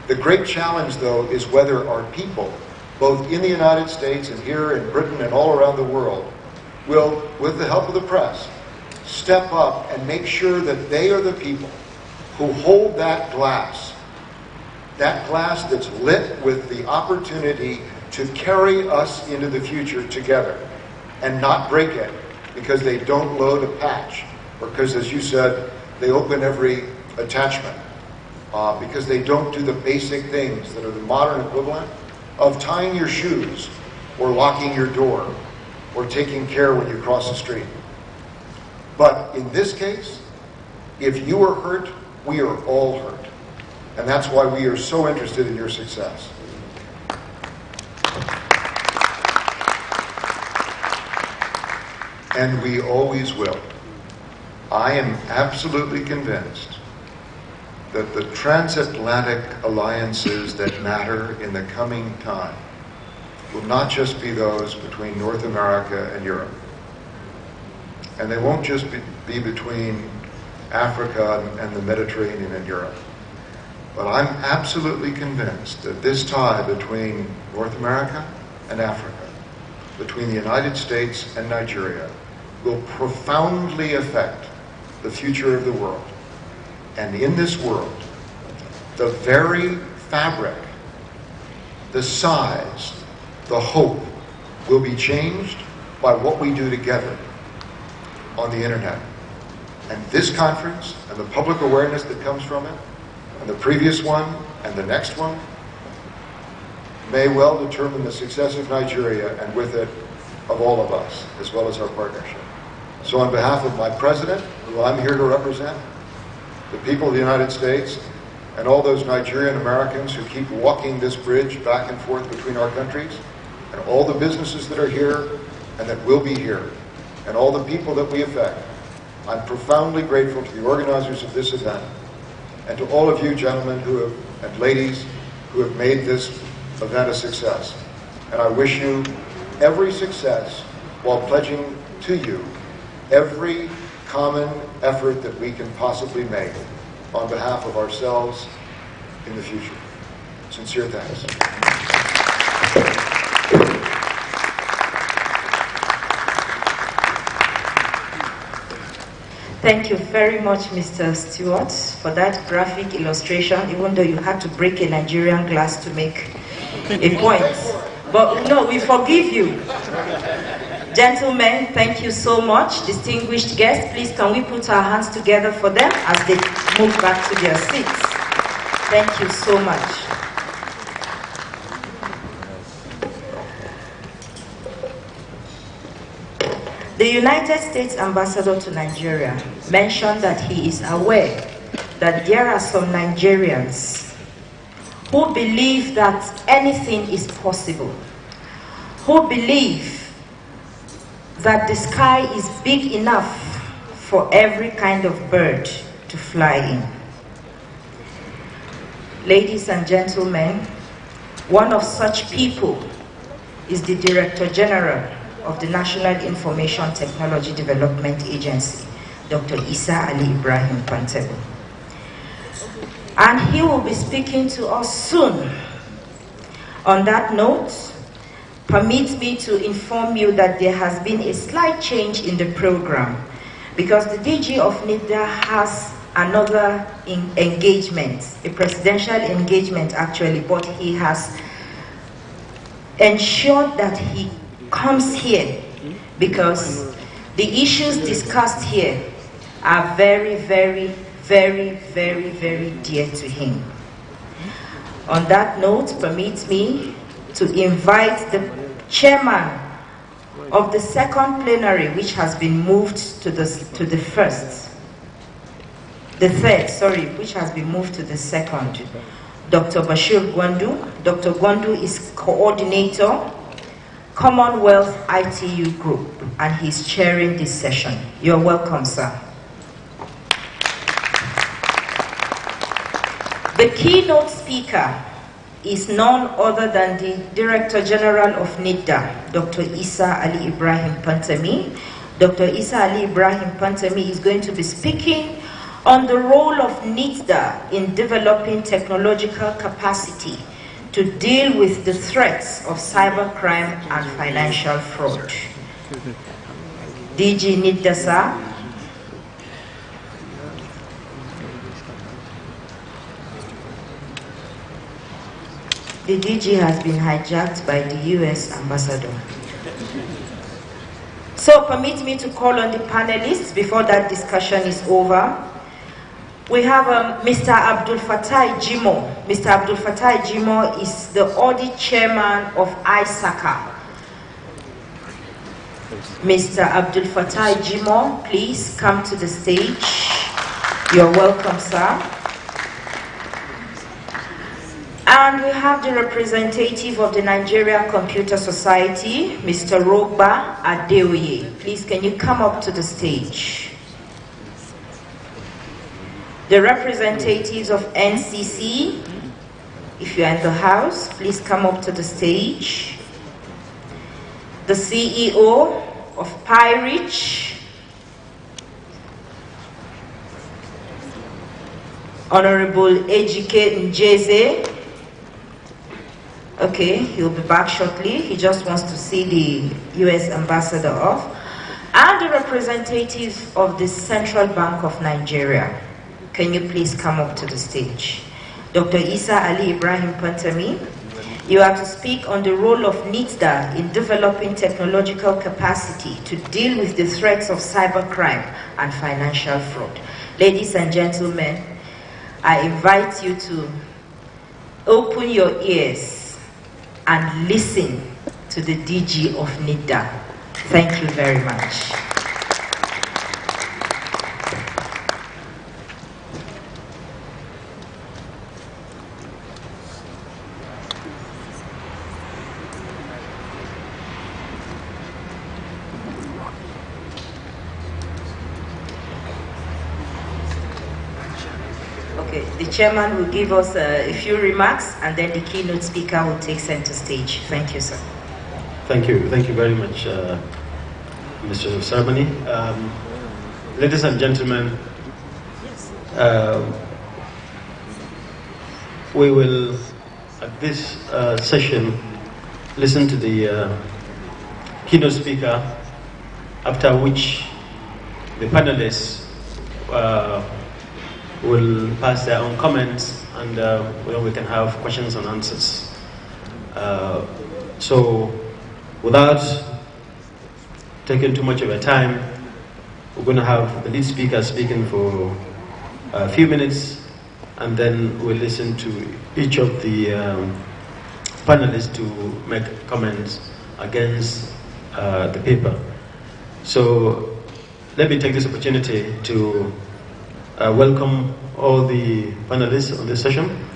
The great challenge, though, is whether our people, both in the United States and here in Britain and all around the world, will, with the help of the press, step up and make sure that they are the people who hold that glass that's lit with the opportunity to carry us into the future together and not break it because they don't load a patch or because, as you said, they open every attachment. Because they don't do the basic things that are the modern equivalent of tying your shoes or locking your door or taking care when you cross the street. But in this case, if you are hurt, we are all hurt. And that's why we are so interested in your success. And we always will. I am absolutely convinced that the transatlantic alliances that matter in the coming time will not just be those between North America and Europe. And they won't just be between Africa and the Mediterranean and Europe. But I'm absolutely convinced that this tie between North America and Africa, between the United States and Nigeria, will profoundly affect the future of the world. And in this world, the very fabric, the size, the hope will be changed by what we do together on the internet. And this conference and the public awareness that comes from it, and the previous one and the next one, may well determine the success of Nigeria and with it of all of us, as well as our partnership. So on behalf of my president, who I'm here to represent, the people of the United States, and all those Nigerian Americans who keep walking this bridge back and forth between our countries, and all the businesses that are here and that will be here, and all the people that we affect, I'm profoundly grateful to the organizers of this event, and to all of you gentlemen and ladies who have made this event a success. And I wish you every success while pledging to you every common effort that we can possibly make on behalf of ourselves in the future. Sincere thanks. Thank you very much, Mr. Stewart, for that graphic illustration, even though you had to break a Nigerian glass to make a point. But no, we forgive you. Gentlemen, thank you so much. Distinguished guests, please can we put our hands together for them as they move back to their seats. Thank you so much. The United States Ambassador to Nigeria mentioned that he is aware that there are some Nigerians who believe that anything is possible, who believe that the sky is big enough for every kind of bird to fly in. Ladies and gentlemen, one of such people is the Director General of the National Information Technology Development Agency, Dr. Isa Ali Ibrahim Pantebo. And he will be speaking to us soon. On that note, permit me to inform you that there has been a slight change in the program because the DG of NIDA has another engagement, a presidential engagement actually, but he has ensured that he comes here because the issues discussed here are very, very, very, very, very dear to him. On that note, permit me to invite the chairman of the second plenary, which has been moved to the third, which has been moved to the second, Dr. Bashir Gwandu. Dr. Gwandu is coordinator, Commonwealth ITU Group, and he's chairing this session. You're welcome, sir. The keynote speaker is none other than the Director General of NIDA, Dr. Isa Ali Ibrahim Pantami. Dr. Isa Ali Ibrahim Pantami is going to be speaking on the role of NIDA in developing technological capacity to deal with the threats of cybercrime and financial fraud. DG NIDA, sir. The DG has been hijacked by the US ambassador. So permit me to call on the panelists before that discussion is over. We have Mr. Abdul Fattah Jimo. Mr. Abdul Fattah Jimo is the audit chairman of ISACA. Mr. Abdul Fattah Jimo, please come to the stage. You're welcome, sir. And we have the representative of the Nigeria Computer Society, Mr. Rogba Adeoye. Please, can you come up to the stage? The representatives of NCC, if you're in the house, please come up to the stage. The CEO of PyReach, Honorable Ejike Njeze. Okay, he'll be back shortly. He just wants to see the US ambassador off. And the representative of the Central Bank of Nigeria. Can you please come up to the stage? Dr. Isa Ali Ibrahim Pantami, you are to speak on the role of NIDA in developing technological capacity to deal with the threats of cybercrime and financial fraud. Ladies and gentlemen, I invite you to open your ears and listen to the DG of NIDA. Thank you very much. Okay, the chairman will give us a few remarks and then the keynote speaker will take center stage. Thank you, sir. Thank you very much, Mr. Ceremony. Ladies and gentlemen, we will, at this session, listen to the keynote speaker, after which the panelists will pass their own comments, and we can have questions and answers. So, without taking too much of your time, we're going to have the lead speaker speaking for a few minutes, and then we'll listen to each of the panelists to make comments against the paper. So let me take this opportunity to welcome all the panelists on this session,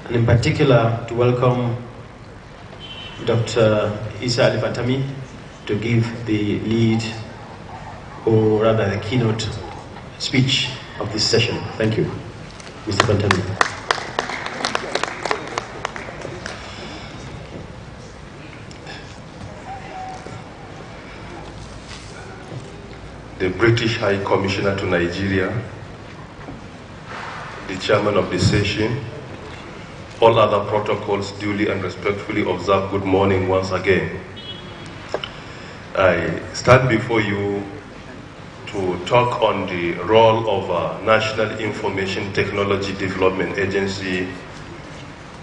and in particular to welcome Dr. Isa Ali Pantami to give the lead, or rather the keynote speech of this session. Thank you, Mr. Pantami. The British High Commissioner to Nigeria, the chairman of the session, all other protocols duly and respectfully observed. Good morning once again. I stand before you to talk on the role of National Information Technology Development Agency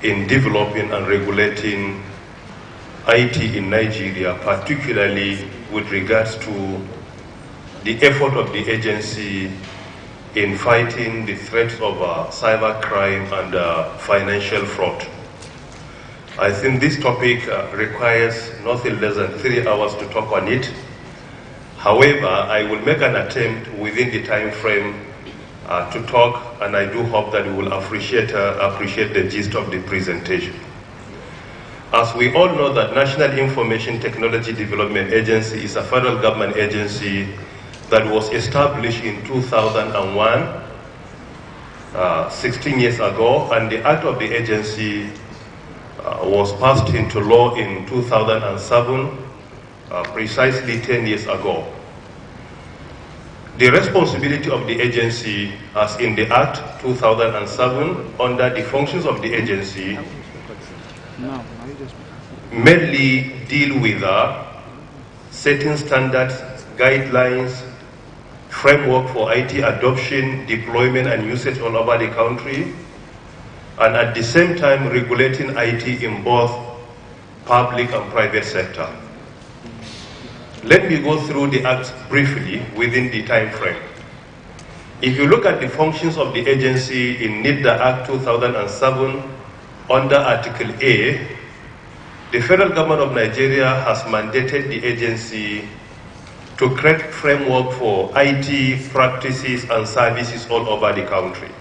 in developing and regulating IT in Nigeria, particularly with regards to the effort of the agency in fighting the threats of cybercrime and financial fraud. I think this topic requires nothing less than 3 hours to talk on it. However, I will make an attempt within the time frame to talk, and I do hope that you will appreciate the gist of the presentation. As we all know, that National Information Technology Development Agency is a federal government agency that was established in 2001, 16 years ago, and the act of the agency was passed into law in 2007, precisely 10 years ago. The responsibility of the agency, as in the Act 2007, under the functions of the agency, mainly deal with setting standards, guidelines, framework for IT adoption, deployment, and usage all over the country, and at the same time regulating IT in both public and private sector. Let me go through the Act briefly within the time frame. If you look at the functions of the agency in NIDA Act 2007, under Article A, the federal government of Nigeria has mandated the agency to create framework for IT practices and services all over the country.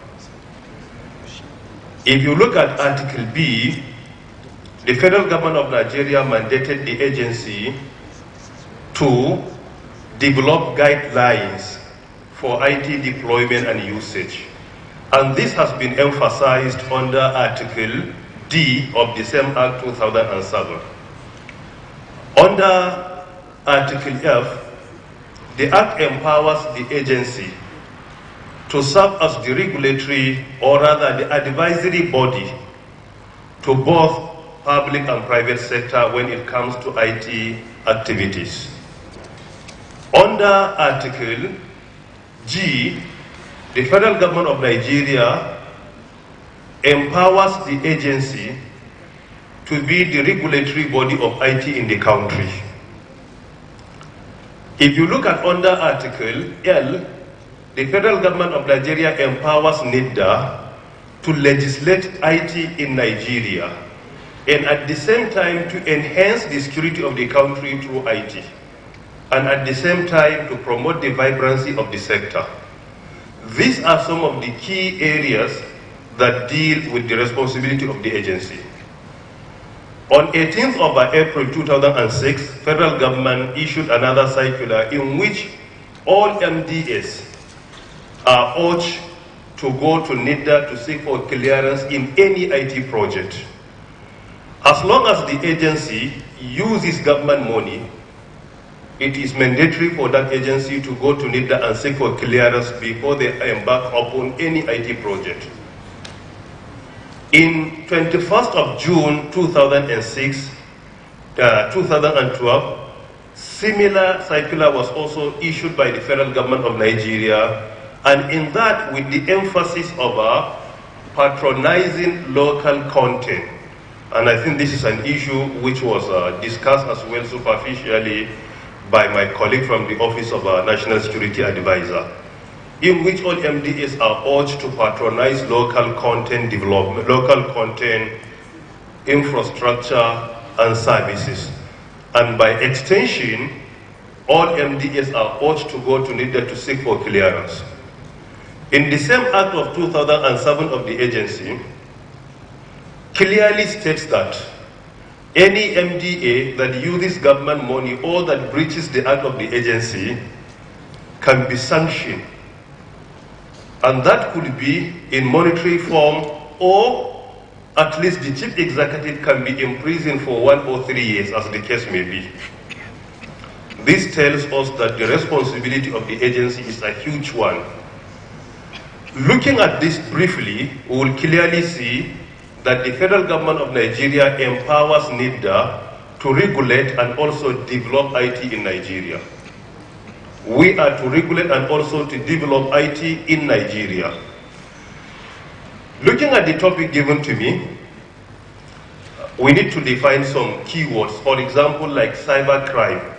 If you look at Article B, the federal government of Nigeria mandated the agency to develop guidelines for IT deployment and usage. And this has been emphasized under Article D of the same Act 2007. Under Article F, the Act empowers the agency to serve as the regulatory, or rather the advisory body to both public and private sector when it comes to IT activities. Under Article G, the federal government of Nigeria empowers the agency to be the regulatory body of IT in the country. If you look at under Article L, the federal government of Nigeria empowers NIDA to legislate IT in Nigeria, and at the same time to enhance the security of the country through IT, and at the same time to promote the vibrancy of the sector. These are some of the key areas that deal with the responsibility of the agency. On 18th of April 2006, federal government issued another circular in which all MDS are urged to go to NIDA to seek for clearance in any IT project. As long as the agency uses government money, it is mandatory for that agency to go to NIDA and seek for clearance before they embark upon any IT project. In 21st of June 2012, similar circular was also issued by the federal government of Nigeria, and in that with the emphasis of patronizing local content. And I think this is an issue which was discussed as well superficially by my colleague from the Office of National Security Advisor, in which all MDAs are urged to patronize local content development, local content infrastructure and services. And by extension, all MDAs are urged to go to NIDA to seek for clearance. In the same Act of 2007 of the agency, clearly states that any MDA that uses government money or that breaches the act of the agency can be sanctioned. And that could be in monetary form, or at least the chief executive can be imprisoned for 1 or 3 years, as the case may be. This tells us that the responsibility of the agency is a huge one. Looking at this briefly, we will clearly see that the federal government of Nigeria empowers NIDA to regulate and also develop IT in Nigeria. We are to regulate and also to develop IT in Nigeria. Looking at the topic given to me, we need to define some keywords. For example, like cybercrime.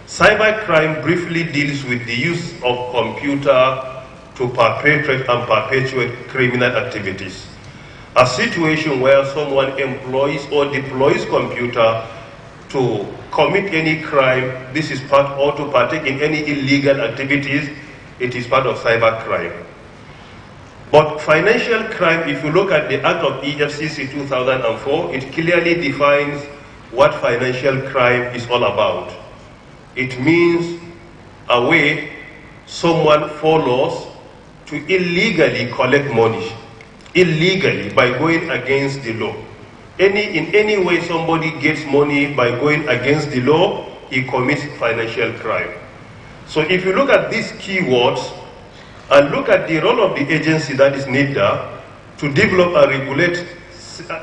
Cybercrime briefly deals with the use of computer to perpetrate and perpetuate criminal activities. A situation where someone employs or deploys computer to commit any crime, this is part, or to partake in any illegal activities, it is part of cybercrime. But financial crime, if you look at the Act of EFCC 2004, it clearly defines what financial crime is all about. It means a way someone follows to illegally collect money, illegally by going against the law. In any way somebody gets money by going against the law, he commits financial crime. So if you look at these keywords and look at the role of the agency, that is NIDA, to develop and regulate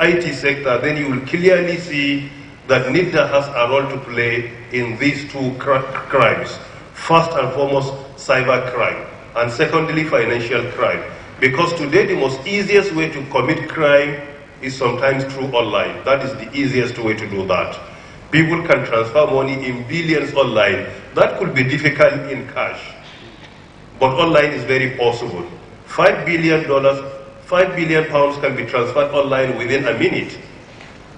IT sector, then you will clearly see that NIDA has a role to play in these two crimes. First and foremost, cybercrime, and secondly, financial crime. Because today the most easiest way to commit crime is sometimes through online. That is the easiest way to do that. People can transfer money in billions online. That could be difficult in cash, but online is very possible. $5 billion can be transferred online within a minute,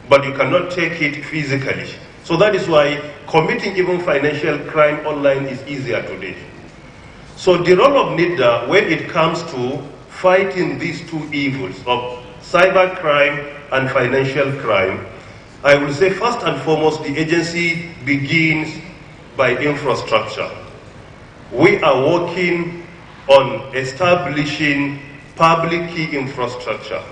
but you cannot take it physically. So that is why committing even financial crime online is easier today. So the role of NIDA when it comes to fighting these two evils of cybercrime and financial crime, I will say first and foremost, the agency begins by infrastructure. We are working on establishing public key infrastructure,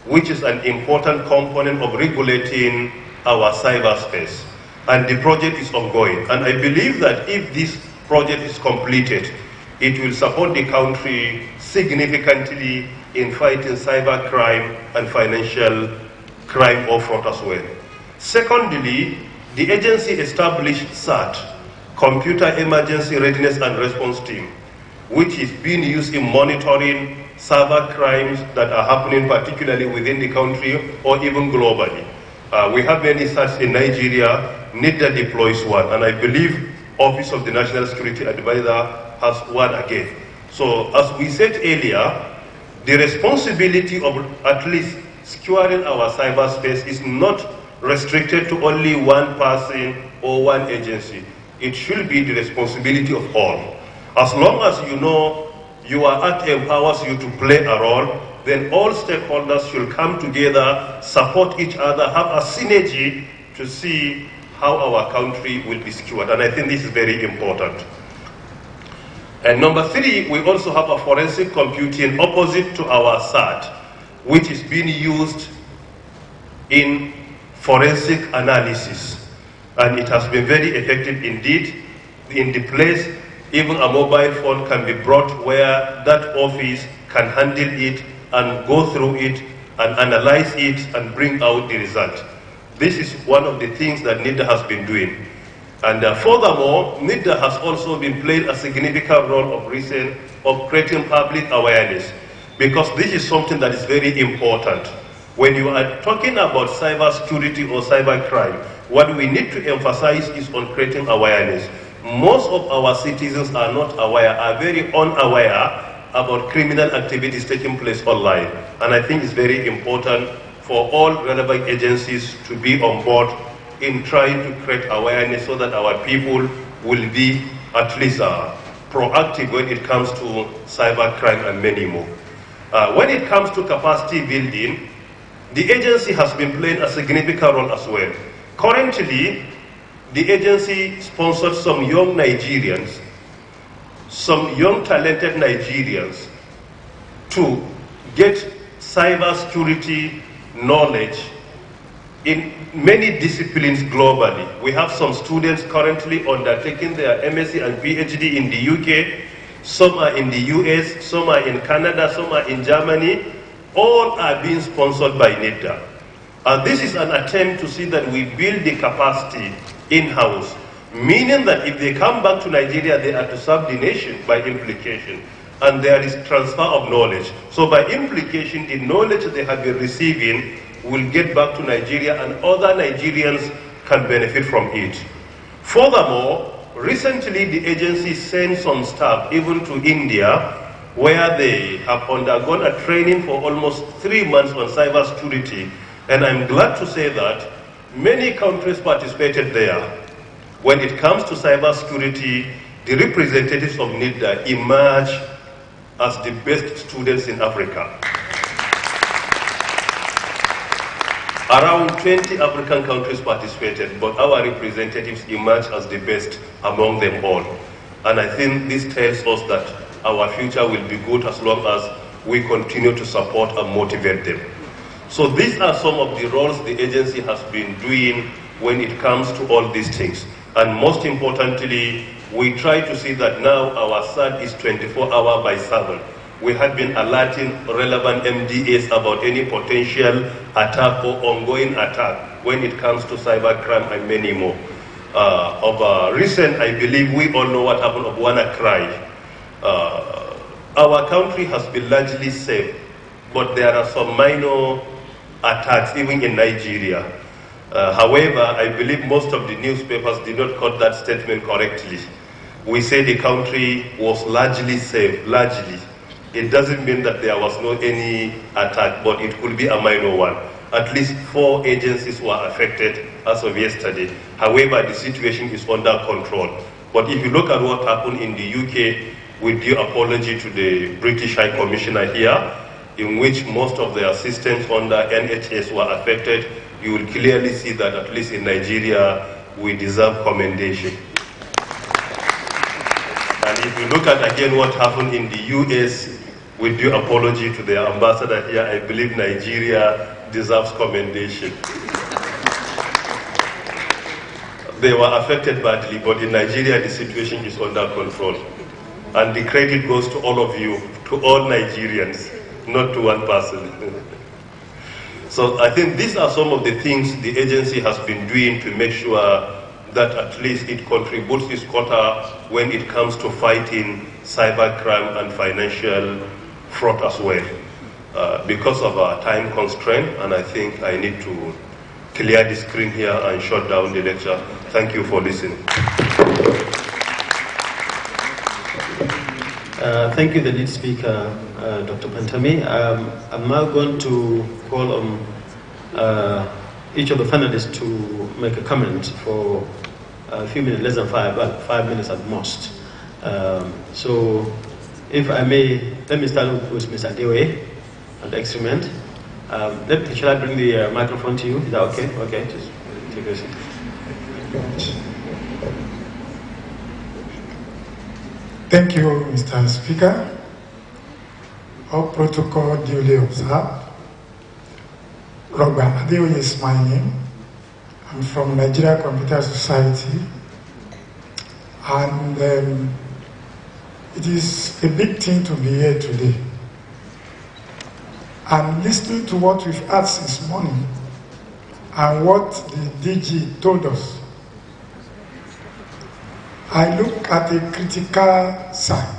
which is an important component of regulating our cyberspace. And the project is ongoing. And I believe that if this project is completed, it will support the country significantly in fighting cybercrime and financial crime or fraud as well. Secondly, the agency established CERT, Computer Emergency Readiness and Response Team, which is being used in monitoring cyber crimes that are happening particularly within the country or even globally. We have many such in Nigeria. NIDA deploys one, and I believe Office of the National Security Advisor has one again. So as we said earlier, the responsibility of at least securing our cyberspace is not restricted to only one person or one agency. It should be the responsibility of all. As long as you know your act empowers you to play a role, then all stakeholders should come together, support each other, have a synergy to see how our country will be secured. And I think this is very important. And number three, we also have a forensic computing opposite to our CERT, which is being used in forensic analysis. and it has been very effective indeed. In the place, even a mobile phone can be brought where that office can handle it and go through it and analyze it and bring out the result. This is one of the things that NIDA has been doing. And furthermore, NIDA has also been playing a significant role of recent of creating public awareness, because this is something that is very important. When you are talking about cyber security or cyber crime, what we need to emphasize is on creating awareness. Most of our citizens are not aware, are very unaware about criminal activities taking place online. And I think it's very important for all relevant agencies to be on board in trying to create awareness so that our people will be at least proactive when it comes to cyber crime and many more. When it comes to capacity building, the agency has been playing a significant role as well. Currently, the agency sponsored some young Nigerians, some young talented Nigerians to get cybersecurity knowledge in many disciplines globally. We have some students currently undertaking their MSc and PhD in the UK, some are in the US, some are in Canada, some are in Germany. All are being sponsored by NIDA. And this is an attempt to see that we build the capacity in-house, meaning that if they come back to Nigeria, they are to serve the nation by implication. And there is transfer of knowledge. So by implication, the knowledge they have been receiving will get back to Nigeria and other Nigerians can benefit from it. Furthermore, recently the agency sent some staff even to India, where they have undergone a training for almost 3 months on cybersecurity. And I'm glad to say that many countries participated there. When it comes to cybersecurity, the representatives of NIDA emerge as the best students in Africa. Around 20 African countries participated, but our representatives emerged as the best among them all. And I think this tells us that our future will be good as long as we continue to support and motivate them. So these are some of the roles the agency has been doing when it comes to all these things. And most importantly, we try to see that now our SAD is 24-hour-by-7. We have been alerting relevant MDAs about any potential attack or ongoing attack when it comes to cybercrime and many more. Recent, I believe we all know what happened of WannaCry. Our country has been largely safe, but there are some minor attacks even in Nigeria. However, I believe most of the newspapers did not quote that statement correctly. We say the country was largely safe, largely. It doesn't mean that there was no any attack, but it could be a minor one. At least 4 agencies were affected as of yesterday. However, the situation is under control. But if you look at what happened in the UK, with due apology to the British High Commissioner here, in which most of their systems under NHS were affected, you will clearly see that at least in Nigeria, we deserve commendation. And if you look at again what happened in the US, with due apology to the ambassador here, I believe Nigeria deserves commendation. They were affected badly, but in Nigeria the situation is under control. And the credit goes to all of you, to all Nigerians, not to one person. So I think these are some of the things the agency has been doing to make sure that at least it contributes its quota when it comes to fighting cybercrime and financial fraud as well. Because of our time constraint, and I think I need to clear the screen here and shut down the lecture. Thank you for listening. Thank you, the lead speaker, Dr. Pantami. I'm now going to call on each of the panelists to make a comment for a few minutes, less than 5 minutes at most. So, if I may, let me start with Mr. Adeoye at the experiment. Shall I bring the microphone to you? Is that okay? Okay, just take a seat. Thank you, Mr. Speaker. All protocol duly observed. Robert Adeoye is my name. I'm from Nigeria Computer Society, and it is a big thing to be here today. And listening to what we've heard since morning and what the DG told us, I look at a critical side,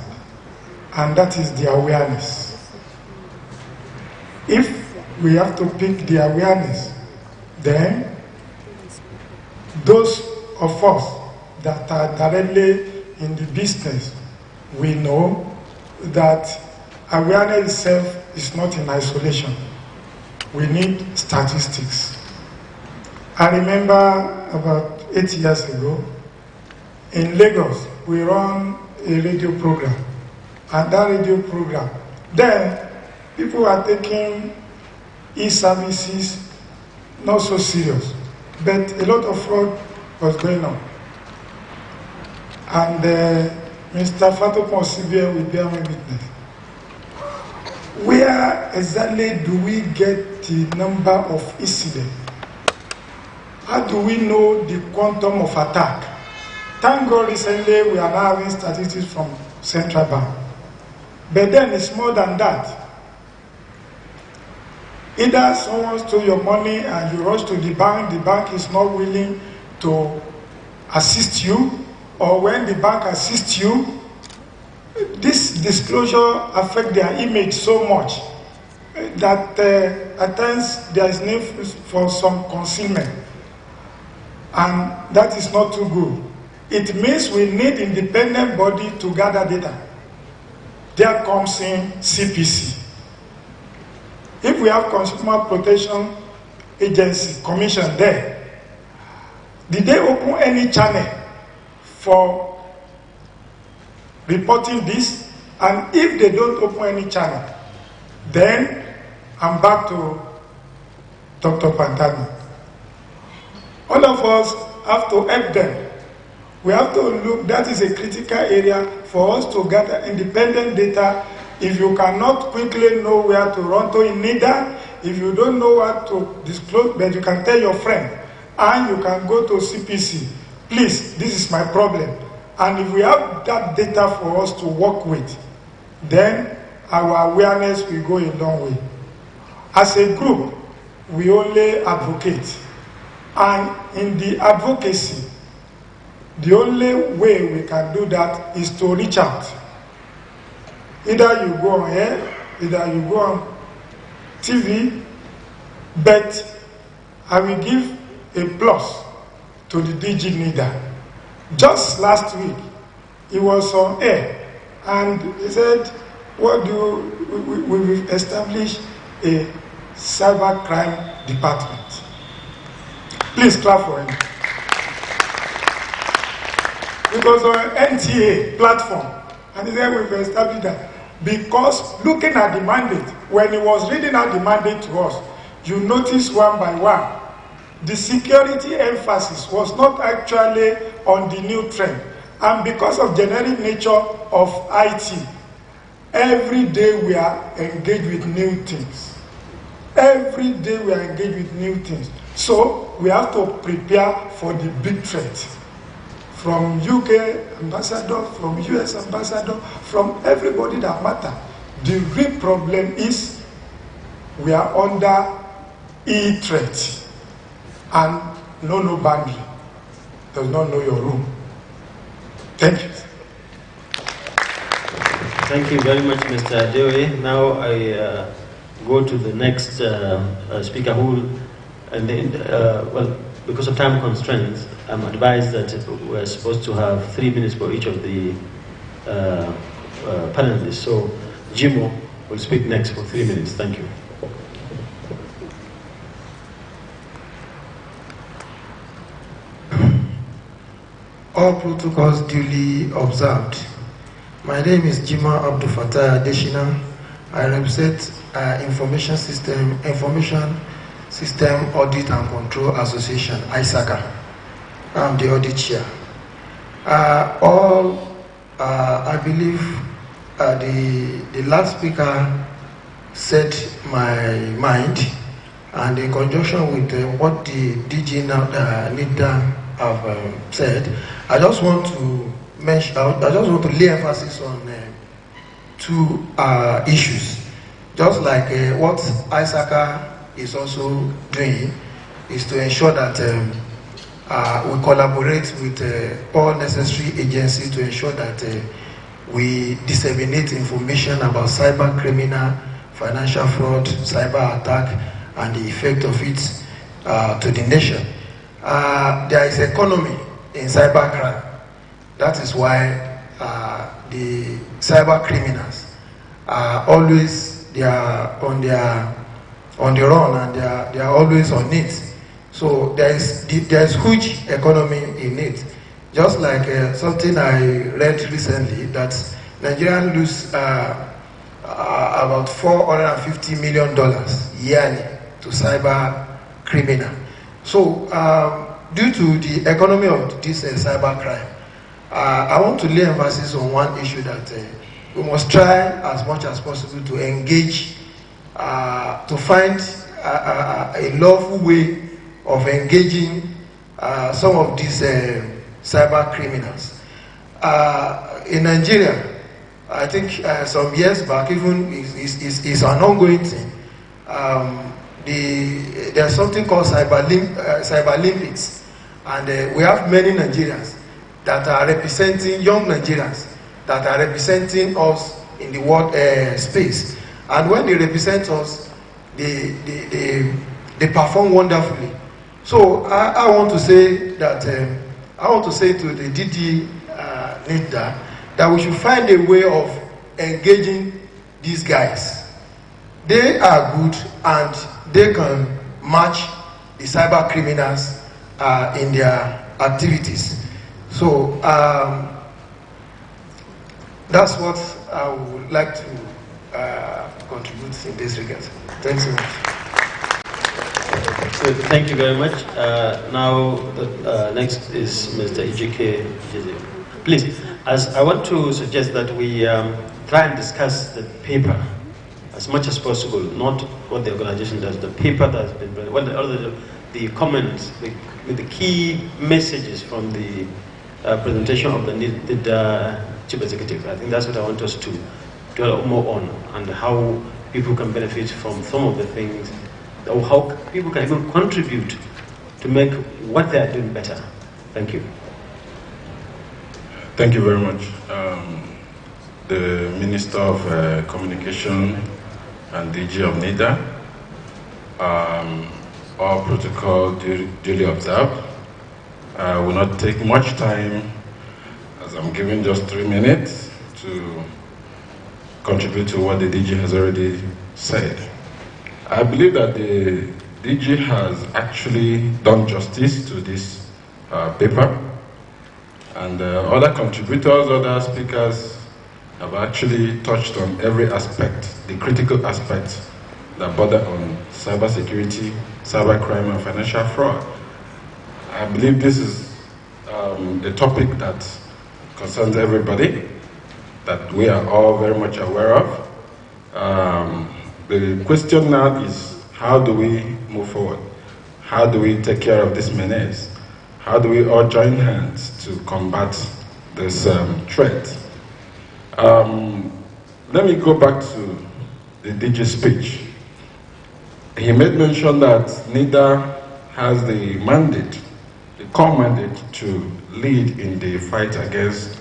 and that is the awareness. If we have to pick the awareness, then those of us that are directly in the business, we know that awareness itself is not in isolation. We need statistics. I remember about 8 years ago, in Lagos, we run a radio program. And that radio program, then people are taking e-services not so serious, but a lot of fraud was going on. And Mr. Fatopon Sibia will bear my witness. Where exactly do we get the number of incidents? How do we know the quantum of attack? Thank God recently we are now having statistics from Central Bank. But then it's more than that. Either someone stole your money and you rush to the bank is not willing to assist you, or when the bank assists you, this disclosure affects their image so much that at times there is need for some concealment. And that is not too good. It means we need independent body to gather data. There comes in CPC. If we have Consumer Protection Agency Commission there, did they open any channel for reporting this? And if they don't open any channel, then I'm back to Dr. Pantani. All of us have to help them. We have to look, that is a critical area for us to gather independent data. If you cannot quickly know where to run to in NIDA, if you don't know what to disclose, then you can tell your friend, and you can go to CPC. Please, this is my problem. And if we have that data for us to work with, then our awareness will go a long way. As a group, we only advocate. And in the advocacy, the only way we can do that is to reach out. Either you go on air, either you go on TV, but I will give a plus to the DG NIDA. Just last week, he was on air, and he said, "What do we will establish a cybercrime department." Please clap for him. Because on NTA platform, and he said we've established that. Because looking at the mandate, when he was reading out the mandate to us, you notice one by one, the security emphasis was not actually on the new trend. And because of generic nature of IT, every day we are engaged with new things. Every day we are engaged with new things. So we have to prepare for the big threat. From UK ambassador, from US ambassador, from everybody that matter. The real problem is we are under e-threat, and no boundary. Does not know your room. Thank you. Thank you very much, Mr. Adeoye. Now I go to the next speaker who will, and then, well, because of time constraints, I'm advised that we're supposed to have 3 minutes for each of the panelists. So Jimo will speak next for 3 minutes. Thank you. All protocols duly observed. My name is Jima Abdul Fattah Adeshina. I represent Information System Audit and Control Association, ISACA. I'm the audit chair. I believe the last speaker set my mind And in conjunction with what the DG NIDA have said, I just want to mention, I just want to lay emphasis on two issues. Just like what ISACA is also doing, is to ensure that we collaborate with all necessary agencies to ensure that we disseminate information about cyber criminal, financial fraud, cyber attack, and the effect of it to the nation. There is economy in cybercrime. That is why the cyber criminals are always on the run, and they are always on it. So there is huge economy in it. Just like something I read recently, that Nigerians lose about $450 million yearly to cyber criminal. So due to the economy of this cyber crime, I want to lay emphasis on one issue, that we must try as much as possible to engage, to find a lawful way of engaging some of these cyber criminals. In Nigeria, I think some years back, even is an ongoing thing. There's something called Cyber Olympics, and we have many Nigerians that are representing, young Nigerians that are representing us in the world space. And when they represent us, they perform wonderfully. So I want to say that I want to say to the DG NIDA that we should find a way of engaging these guys. They are good and they can match the cyber criminals in their activities. So that's what I would like to contribute in this regard. Thanks so much. So, thank you very much. Now, next is Mr. Ejike Jeze. Please, as I want to suggest that we try and discuss the paper as much as possible, not what the organization does, the paper that has been presented, what the comments, the key messages from the presentation of the Chief Executive. I think that's what I want us to dwell more on, and how people can benefit from some of the things, or how people can even contribute to make what they are doing better. Thank you. Thank you very much. The Minister of Communication and DG of NIDA, all protocol duly observed. I will not take much time, as I'm given just 3 minutes to contribute to what the DG has already said. I believe that the DG has actually done justice to this paper, and other contributors, other speakers have actually touched on every aspect, the critical aspects that border on cybersecurity, cybercrime, and financial fraud. I believe this is a topic that concerns everybody, that we are all very much aware of. The question now is, how do we move forward? How do we take care of this menace? How do we all join hands to combat this threat? Let me go back to the DG speech. He made mention that NIDA has the mandate, the core mandate, to lead in the fight against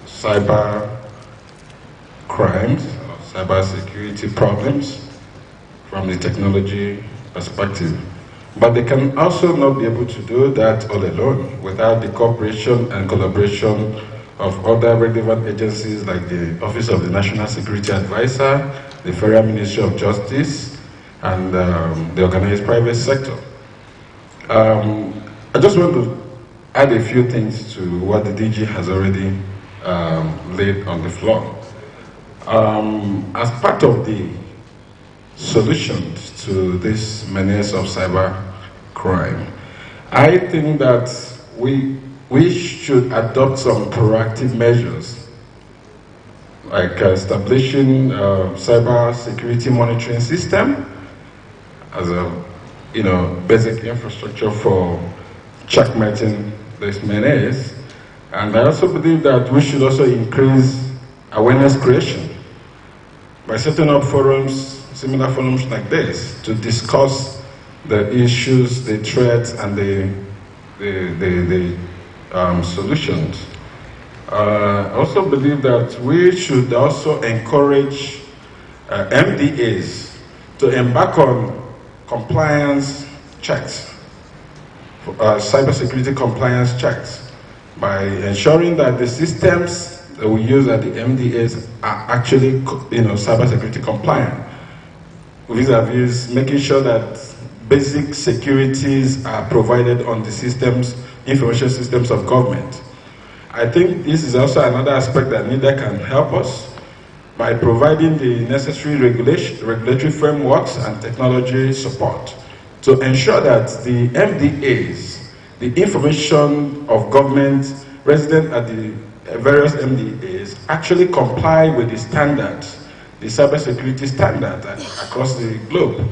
cyber crimes, cyber security problems from the technology perspective. But they can also not be able to do that all alone without the cooperation and collaboration of other relevant agencies like the Office of the National Security Advisor, the Federal Ministry of Justice, and the organized private sector. I just want to add a few things to what the DG has already laid on the floor. As part of the solutions to this menace of cyber crime, I think that we should adopt some proactive measures, like establishing a cyber security monitoring system as a basic infrastructure for checkmating these menace. And I also believe that we should also increase awareness creation by setting up forums, similar forums like this, to discuss the issues, the threats, and the solutions. I also believe that we should also encourage MDAs to embark on compliance checks, cybersecurity compliance checks, by ensuring that the systems that we use at the MDAs are actually, cybersecurity compliant. Vis-a-vis making sure that basic securities are provided on the systems, information systems of government. I think this is also another aspect that NIDA can help us by providing the necessary regulatory frameworks and technology support to ensure that the MDAs, the information of government resident at the various MDAs, actually comply with the standards, the cybersecurity standard across the globe.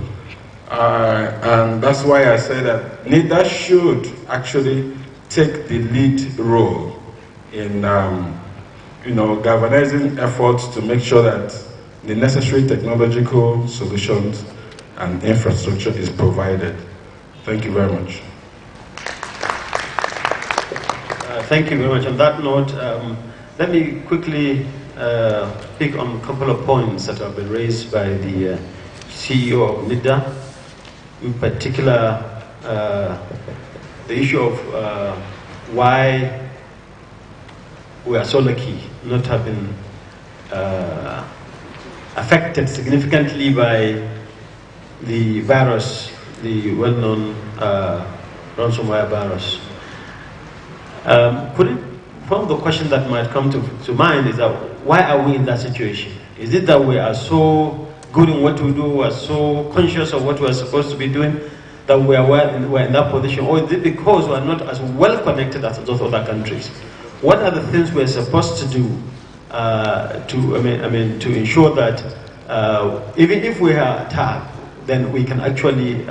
And that's why I say that NIDA should actually take the lead role in galvanizing efforts to make sure that the necessary technological solutions and infrastructure is provided. Thank you very much. Thank you very much. On that note, let me quickly pick on a couple of points that have been raised by the CEO of NIDA. In particular, the issue of why we are so lucky not having affected significantly by the virus, the well-known ransomware virus. One of the questions that might come to mind is that why are we in that situation? Is it that we are so good in what we do, we are so conscious of what we are supposed to be doing, that we are in that position, or is it because we are not as well connected as those other countries? What are the things we are supposed to do to ensure that even if we are attacked, then we can actually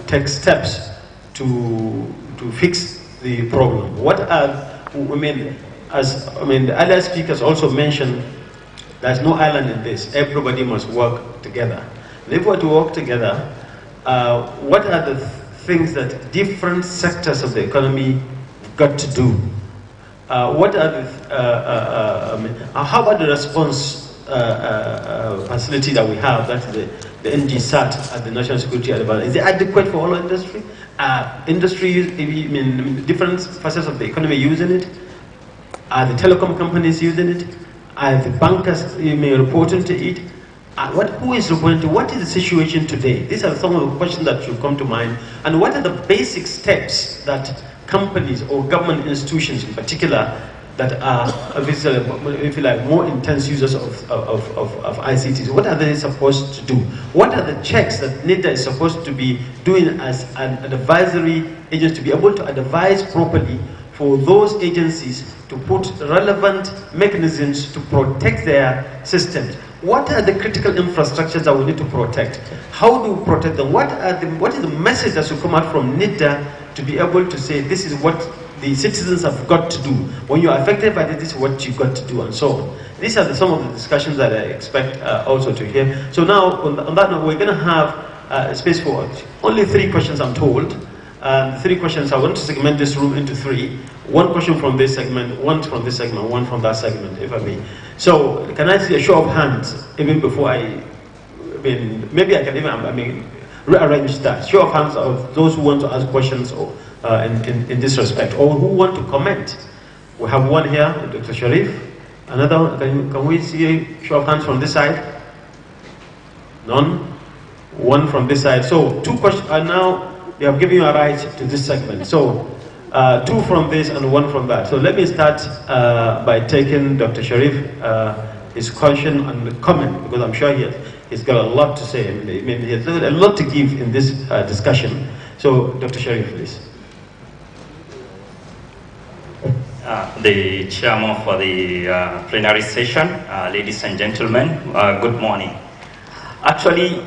take steps to fix the problem? What are, the other speakers also mentioned, there's no island in this. Everybody must work together. And if we are to work together, what are the things that different sectors of the economy got to do? What are the, how about the response facility that we have, that's the NGSAT at the National Security Advisor? Is it adequate for all industry? Different facets of the economy using it? Are the telecom companies using it? Are the bankers reporting to it? Who is reporting to? What is the situation today? These are some of the questions that should come to mind. And what are the basic steps that companies or government institutions in particular that are, if you like, more intense users of ICTs, what are they supposed to do? What are the checks that NIDA is supposed to be doing as an advisory agency to be able to advise properly for those agencies to put relevant mechanisms to protect their systems? What are the critical infrastructures that we need to protect? How do we protect them? What is the message that should come out from NIDA to be able to say this is what the citizens have got to do? When you are affected by this is what you've got to do, and so on. These are some of the discussions that I expect also to hear. So now, on that note, we're going to have space for only 3 questions, I'm told. 3 questions. I want to segment this room into 3. 1 question from this segment, 1 from this segment, 1 from that segment, if I may. So, can I see a show of hands even before maybe I can even, rearrange that. Show of hands of those who want to ask questions or, in this respect, or who want to comment. We have one here, Dr. Sharif. Another one, can we see a show of hands from this side? None? 1 from this side. So, 2 questions, and now they have given you a right to this segment. So, 2 from this and 1 from that. So let me start by taking Dr. Sharif, his question and comment, because I'm sure he's got a lot to say. He has a lot to give in this discussion. So, Dr. Sharif, please. The chairman for the plenary session, ladies and gentlemen, good morning. Actually,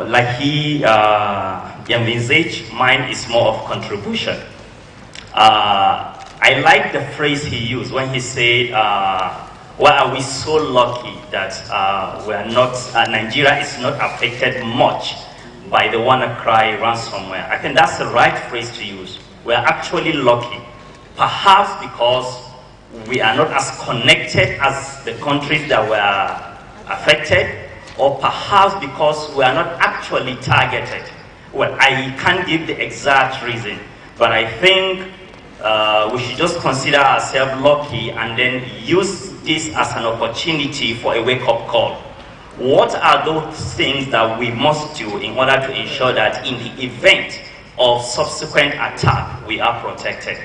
like he envisaged, mine is more of contribution. I like the phrase he used when he said, why are we so lucky that Nigeria is not affected much by the WannaCry ransomware? I think that's the right phrase to use. We're actually lucky, perhaps because we are not as connected as the countries that were affected, or perhaps because we are not actually targeted. Well, I can't give the exact reason, but I think we should just consider ourselves lucky and then use this as an opportunity for a wake-up call. What are those things that we must do in order to ensure that in the event of subsequent attack, we are protected?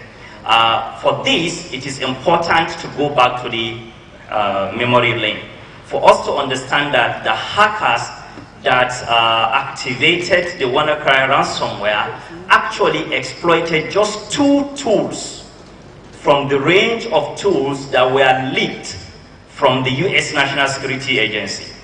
For this, it is important to go back to the memory lane. For us to understand that the hackers that activated the WannaCry ransomware actually exploited just 2 tools from the range of tools that were leaked from the US National Security Agency.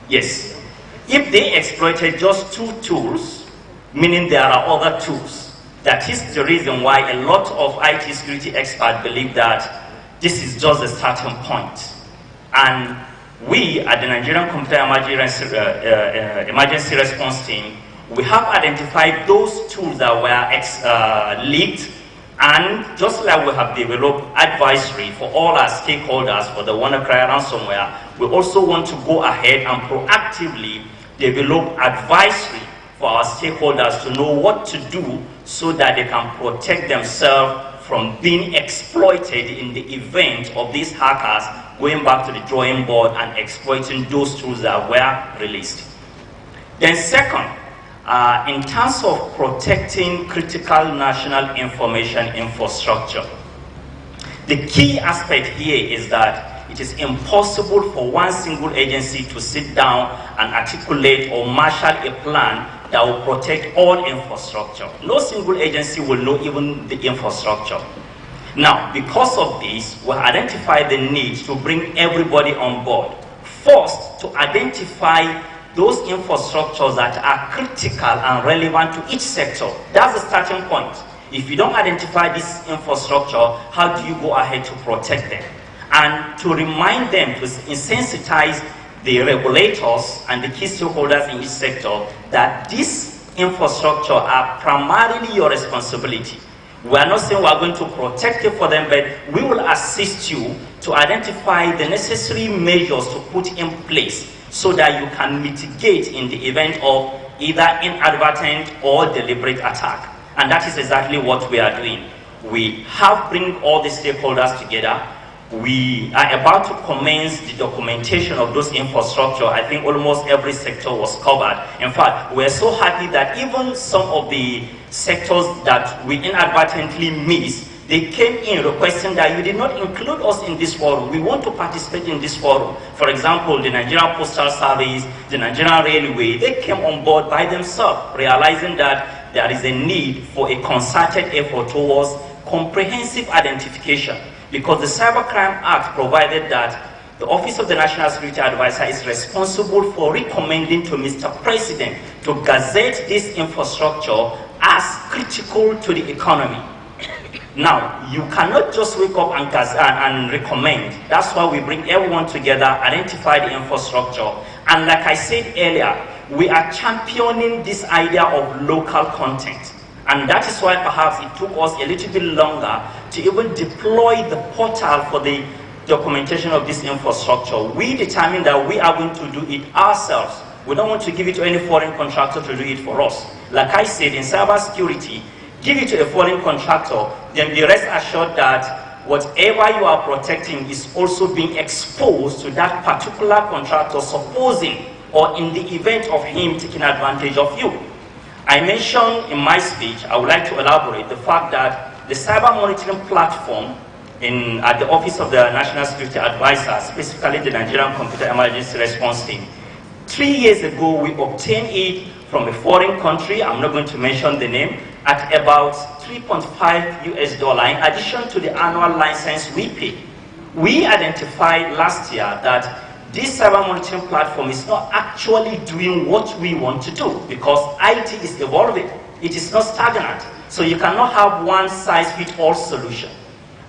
Yes, if they exploited just 2 tools, meaning there are other tools, that is the reason why a lot of IT security experts believe that this is just the starting point. And we at the Nigerian Computer Emergency Response Team, we have identified those tools that were leaked, and just like we have developed advisory for all our stakeholders for the WannaCry ransomware, we also want to go ahead and proactively develop advisory for our stakeholders to know what to do so that they can protect themselves from being exploited in the event of these hackers going back to the drawing board and exploiting those tools that were released. Then second, in terms of protecting critical national information infrastructure, the key aspect here is that it is impossible for one single agency to sit down and articulate or marshal a plan that will protect all infrastructure. No single agency will know even the infrastructure. Now, because of this, we identify the need to bring everybody on board. First, to identify those infrastructures that are critical and relevant to each sector. That's the starting point. If you don't identify this infrastructure, how do you go ahead to protect them? And to remind them, to insensitize the regulators and the key stakeholders in each sector that this infrastructure are primarily your responsibility. We are not saying we are going to protect it for them, but we will assist you to identify the necessary measures to put in place so that you can mitigate in the event of either inadvertent or deliberate attack. And that is exactly what we are doing. We have bring all the stakeholders together. We are about to commence the documentation of those infrastructure. I think almost every sector was covered. In fact, we're so happy that even some of the sectors that we inadvertently missed, they came in requesting that you did not include us in this forum. We want to participate in this forum. For example, the Nigerian Postal Service, the Nigerian Railway, they came on board by themselves, realizing that there is a need for a concerted effort towards comprehensive identification. Because the Cybercrime Act provided that the Office of the National Security Advisor is responsible for recommending to Mr. President to gazette this infrastructure as critical to the economy. Now, you cannot just wake up and recommend. That's why we bring everyone together, identify the infrastructure. And like I said earlier, we are championing this idea of local content. And that is why perhaps it took us a little bit longer to even deploy the portal for the documentation of this infrastructure. We determined that we are going to do it ourselves. We don't want to give it to any foreign contractor to do it for us. Like I said, in cybersecurity, give it to a foreign contractor, then be rest assured that whatever you are protecting is also being exposed to that particular contractor, supposing or in the event of him taking advantage of you. I mentioned in my speech, I would like to elaborate the fact that the cyber monitoring platform at the Office of the National Security Advisor, specifically the Nigerian Computer Emergency Response Team, 3 years ago we obtained it from a foreign country, I'm not going to mention the name, at about $3.5 in addition to the annual license we pay. We identified last year that this cyber monitoring platform is not actually doing what we want to do, because IT is evolving. It is not stagnant. So you cannot have one size fits all solution.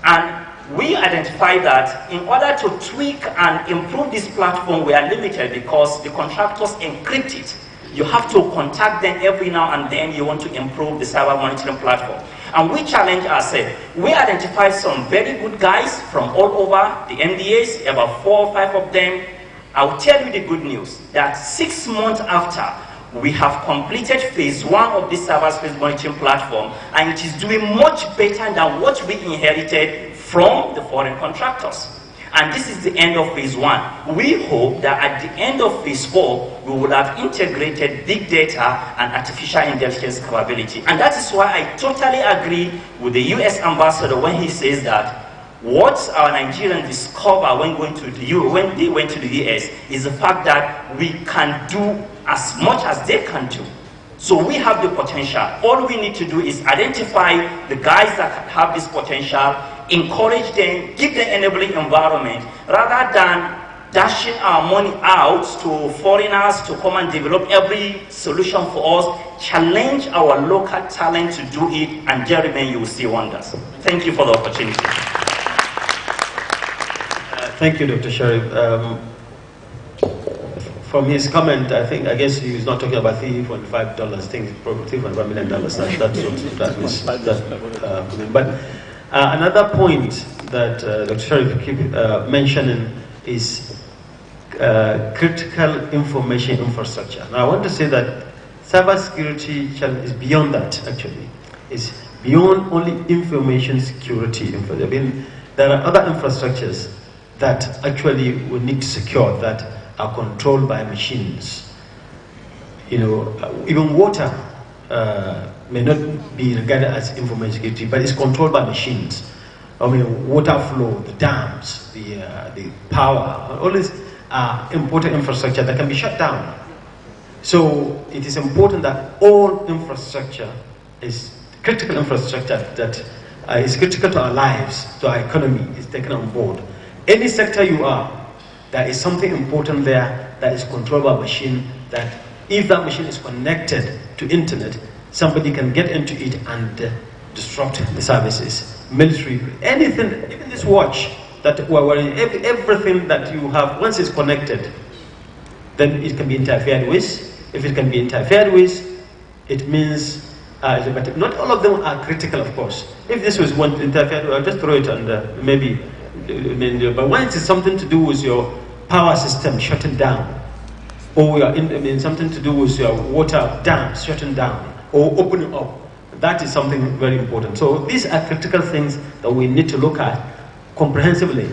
And we identify that in order to tweak and improve this platform, we are limited because the contractors encrypt it. You have to contact them every now and then. You want to improve the cyber monitoring platform. And we challenge ourselves. We identified some very good guys from all over the NDAs, about 4 or 5 of them. I'll tell you the good news, that 6 months after, we have completed phase 1 of this cyberspace monitoring platform, and it is doing much better than what we inherited from the foreign contractors. And this is the end of phase 1. We hope that at the end of phase 4, we will have integrated big data and artificial intelligence capability. And that is why I totally agree with the US ambassador when he says that what our Nigerians discovered when they went to the US is the fact that we can do as much as they can do. So we have the potential. All we need to do is identify the guys that have this potential, encourage them, give them enabling environment, rather than dashing our money out to foreigners to come and develop every solution for us. Challenge our local talent to do it, and Jeremy, you will see wonders. Thank you for the opportunity. Thank you, Dr. Sharif. From his comment, I guess he was not talking about $3.5. I think probably $3.5 million. That's what that was. But another point that Dr. Sharif keep mentioning is critical information infrastructure. Now, I want to say that cybersecurity is beyond that. Actually, it's beyond only information security. I mean, there are other infrastructures that actually we need to secure that are controlled by machines. You know, even water may not be regarded as information security, but it's controlled by machines. I mean, water flow, the dams, the power, all these are important infrastructure that can be shut down. So it is important that all infrastructure is critical infrastructure that is critical to our lives, to our economy, is taken on board. Any sector you are, there is something important there that is controlled by a machine, that if that machine is connected to internet, somebody can get into it and disrupt the services. Military, anything, even this watch that we're wearing, everything that you have, once it's connected, then it can be interfered with. If it can be interfered with, it means, but not all of them are critical, of course. If this was one interfered with, I'll just throw it and maybe. But when it is something to do with your power system shutting down, or something to do with your water dams shutting down, or opening up, that is something very important. So these are critical things that we need to look at comprehensively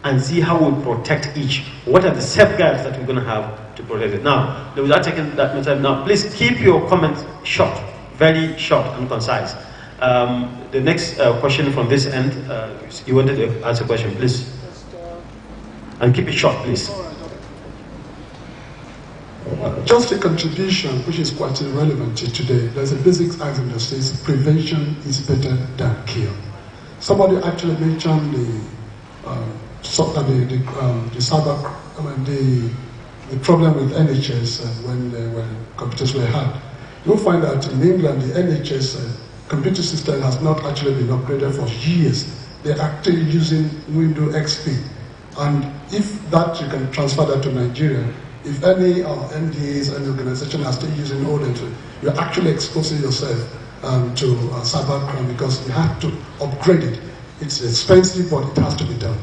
and see how we protect each. What are the safeguards that we're going to have to protect it? Now, without taking that much time, now please keep your comments short, very short and concise. The next question from this end, you wanted to ask a question, please. And keep it short, please. Just a contribution which is quite irrelevant to today. There's a basic axiom that says prevention is better than cure. Somebody actually mentioned the problem with NHS when computers were hacked. You'll find that in England the NHS computer system has not actually been upgraded for years. They're actually using Windows XP. And if that, you can transfer that to Nigeria. If any MDAs and organization are still using old, you're actually exposing yourself to cyber crime because you have to upgrade it. It's expensive, but it has to be done.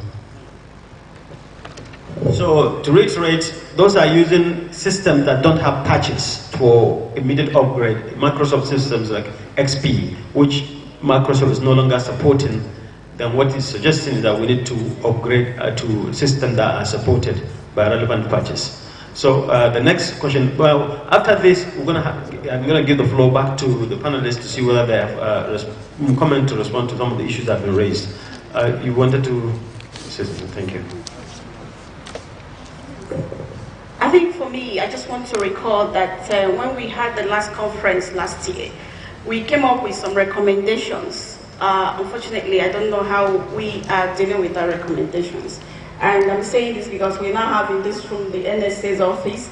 So to reiterate, those are using systems that don't have patches for immediate upgrade. Microsoft systems like XP, which Microsoft is no longer supporting, then what is suggesting is that we need to upgrade to systems that are supported by relevant patches. So the next question, well, after this, I'm going to give the floor back to the panelists to see whether they have comment to respond to some of the issues that have been raised. You wanted to say something? Thank you. I think for me, I just want to recall that when we had the last conference last year, we came up with some recommendations. Unfortunately, I don't know how we are dealing with our recommendations. And I'm saying this because we now have in this room the NSA's office.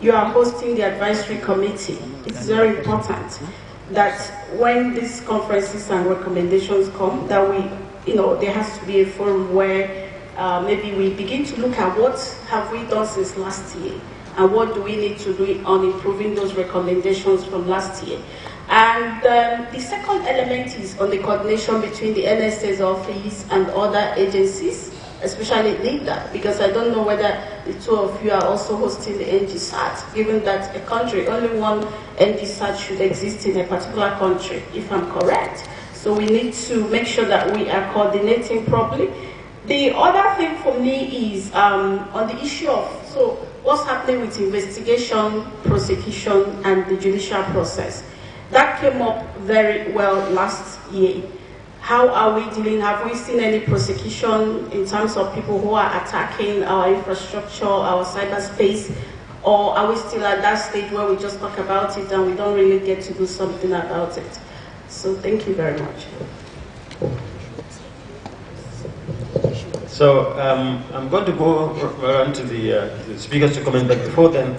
You are hosting the advisory committee. It's very important that when these conferences and recommendations come, that there has to be a forum where maybe we begin to look at what have we done since last year and what do we need to do on improving those recommendations from last year. And the second element is on the coordination between the NSA's office and other agencies, especially NIDA, because I don't know whether the two of you are also hosting the NGSAT, given that a country, only one NGSAT should exist in a particular country, if I'm correct. So we need to make sure that we are coordinating properly. The other thing for me is on the issue of, so what's happening with investigation, prosecution, and the judicial process. That came up very well last year. How are we dealing? Have we seen any prosecution in terms of people who are attacking our infrastructure, our cyberspace, or are we still at that stage where we just talk about it and we don't really get to do something about it? So thank you very much. So I'm going to go around to the speakers to comment, but before then,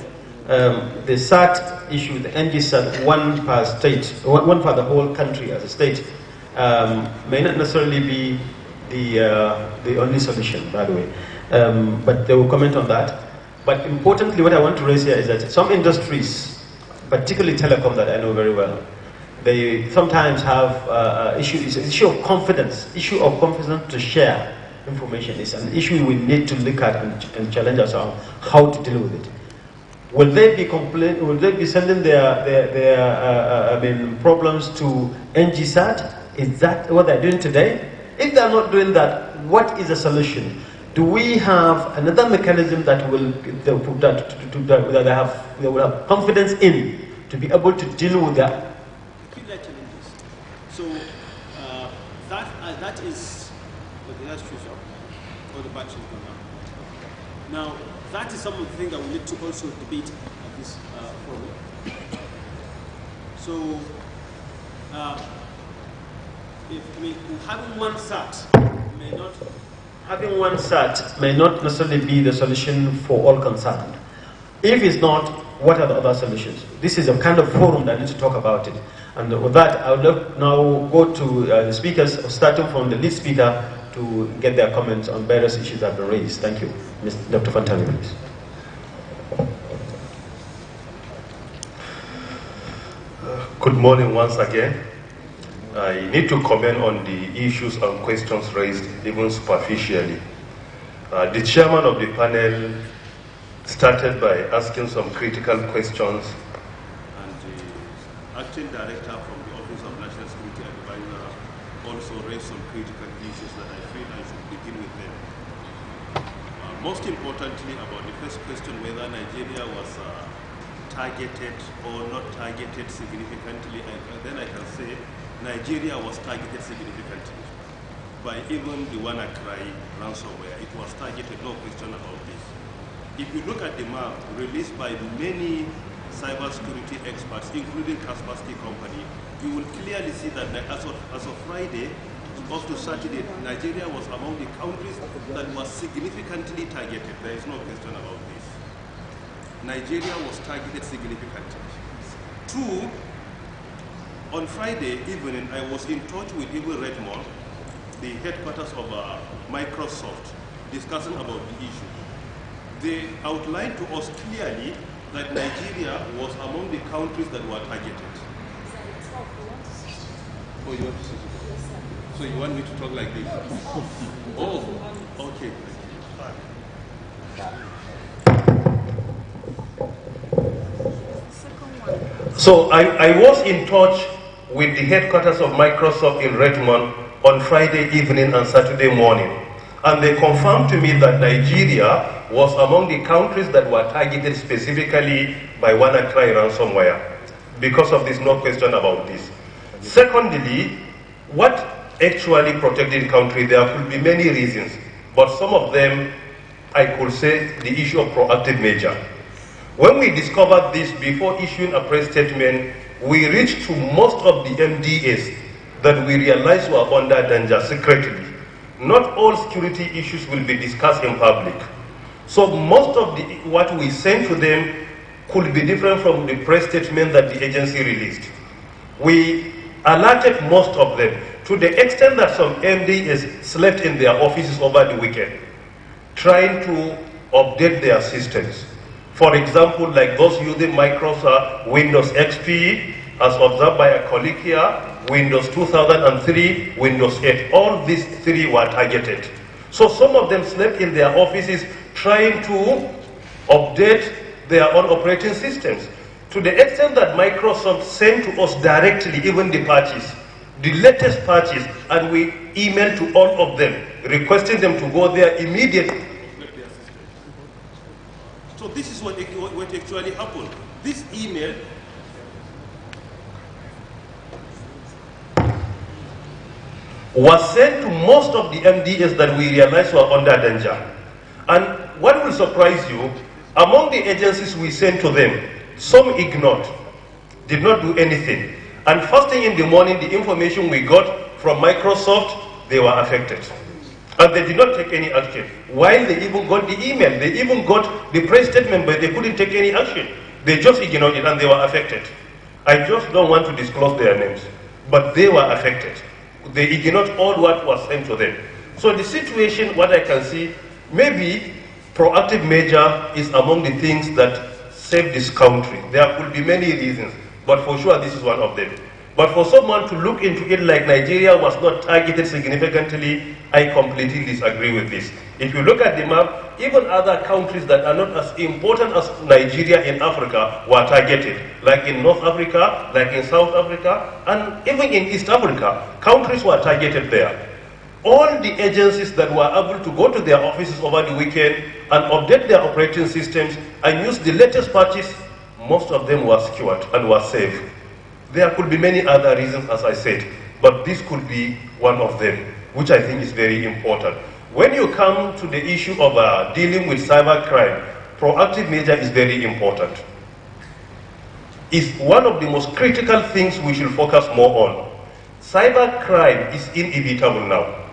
the SAT issue, the NGSAT, one per state, one for the whole country as a state, may not necessarily be the only solution, by the way, but they will comment on that. But importantly, what I want to raise here is that some industries, particularly telecom that I know very well, they sometimes have issue of confidence to share information. Is an issue we need to look at and challenge ourselves how to deal with it. Will they be sending their problems to NGSAT? Is that what they're doing today? If they're not doing that, what is the solution? Do we have another mechanism that they will have confidence in to be able to deal with that? So that is the last true shop or the battery now. That is some of the things that we need to also debate at this forum. So, having one SAT may not necessarily be the solution for all concerned. If it's not, what are the other solutions? This is a kind of forum that needs to talk about it. And with that, I would now go to the speakers, starting from the lead speaker, to get their comments on various issues that have been raised. Thank you. Dr. Fantani, please. Good morning once again. I need to comment on the issues and questions raised, even superficially. The chairman of the panel started by asking some critical questions, and the acting director from the Office of National Security Advisor also raised some critical issues that I feel I should begin with them. Most importantly, about the first question, whether Nigeria was targeted or not targeted significantly, then I can say Nigeria was targeted significantly by even the WannaCry ransomware. It was targeted, no question about this. If you look at the map released by many cybersecurity experts, including Kaspersky Company, you will clearly see that as of Friday, up to Saturday, Nigeria was among the countries that was significantly targeted. There is no question about this. Nigeria was targeted significantly. Two, on Friday evening, I was in touch with even Redmond, the headquarters of Microsoft, discussing about the issue. They outlined to us clearly that Nigeria was among the countries that were targeted. Oh, you want to say so? So you want me to talk like this? Oh, okay. So I was in touch with the headquarters of Microsoft in Redmond on Friday evening and Saturday morning. And they confirmed to me that Nigeria was among the countries that were targeted specifically by WannaCry ransomware. Because of this, no question about this. Secondly, what actually protected the country? There could be many reasons, but some of them, I could say, the issue of proactive measure. When we discovered this before issuing a press statement, we reached to most of the MDAs that we realized were under danger secretly. not all security issues will be discussed in public. So most of what we send to them could be different from the press statement that the agency released. We alerted most of them to the extent that some MDs slept in their offices over the weekend, trying to update their systems. For example, like those using Microsoft Windows XP, as observed by a colleague here, Windows 2003, Windows 8, all these three were targeted. So some of them slept in their offices trying to update their own operating systems, to the extent that Microsoft sent to us directly even the patches, the latest patches, and we emailed to all of them, requesting them to go there immediately. So this is what actually happened. This email was sent to most of the MDS that we realized were under danger. And what will surprise you, among the agencies we sent to them, some ignored, did not do anything. And first thing in the morning, the information we got from Microsoft, they were affected. And they did not take any action. While they even got the email, they even got the press statement, but they couldn't take any action. They just ignored it and they were affected. I just don't want to disclose their names, but they were affected. They ignored all what was sent to them. So the situation, what I can see, maybe proactive measure is among the things that save this country. There could be many reasons, but for sure this is one of them. But for someone to look into it like Nigeria was not targeted significantly, I completely disagree with this. If you look at the map, even other countries that are not as important as Nigeria in Africa were targeted, like in North Africa, like in South Africa, and even in East Africa, countries were targeted there. All the agencies that were able to go to their offices over the weekend and update their operating systems and use the latest patches, most of them were secured and were safe. There could be many other reasons, as I said, but this could be one of them, which I think is very important. When you come to the issue of dealing with cybercrime, proactive measure is very important. It's one of the most critical things we should focus more on. Cybercrime is inevitable now,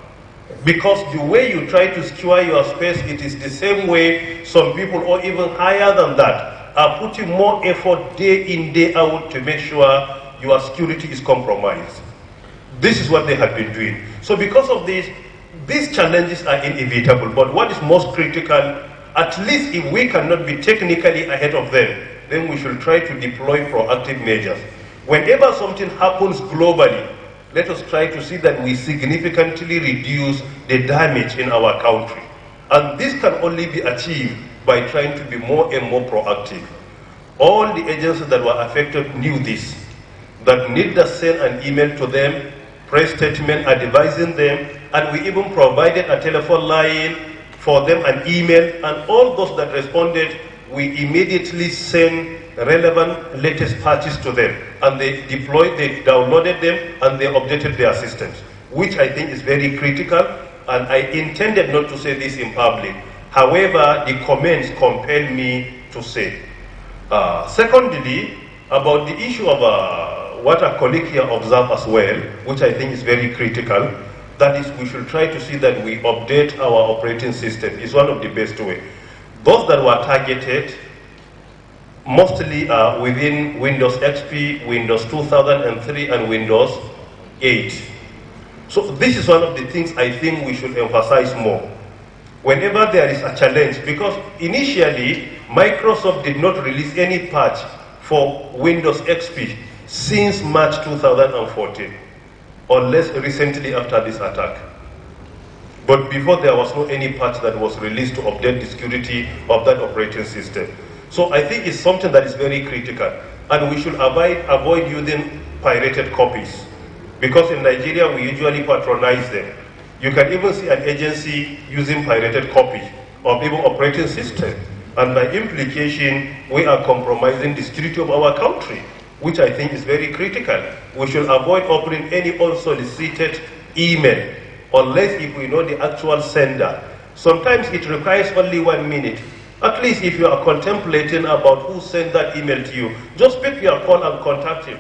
because the way you try to secure your space, it is the same way some people, or even higher than that, are putting more effort day in, day out to make sure your security is compromised. This is what they have been doing. So because of this, these challenges are inevitable, but what is most critical, at least if we cannot be technically ahead of them, then we should try to deploy proactive measures. Whenever something happens globally, let us try to see that we significantly reduce the damage in our country. And this can only be achieved by trying to be more and more proactive. All the agencies that were affected knew this, that need to send an email to them, press statement advising them, and we even provided a telephone line for them, an email, and all those that responded, we immediately send relevant latest patches to them, and they deployed, they downloaded them, and they updated their systems, which I think is very critical, and I intended not to say this in public. However, the comments compel me to say. Secondly, about the issue of what a colleague here observed as well, which I think is very critical, that is, we should try to see that we update our operating system. Is one of the best ways. Those that were targeted mostly are within Windows XP, Windows 2003, and Windows 8. So this is one of the things I think we should emphasize more. Whenever there is a challenge, because initially Microsoft did not release any patch for Windows XP since March 2014, unless recently after this attack. But before, there was no any patch that was released to update the security of that operating system. So I think it's something that is very critical, and we should avoid using pirated copies, because in Nigeria we usually patronize them. You can even see an agency using pirated copy of even operating system, and by implication we are compromising the security of our country, which I think is very critical. We should avoid opening any unsolicited email, unless if we know the actual sender. Sometimes it requires only 1 minute. At least if you are contemplating about who sent that email to you, just pick your call and contact him.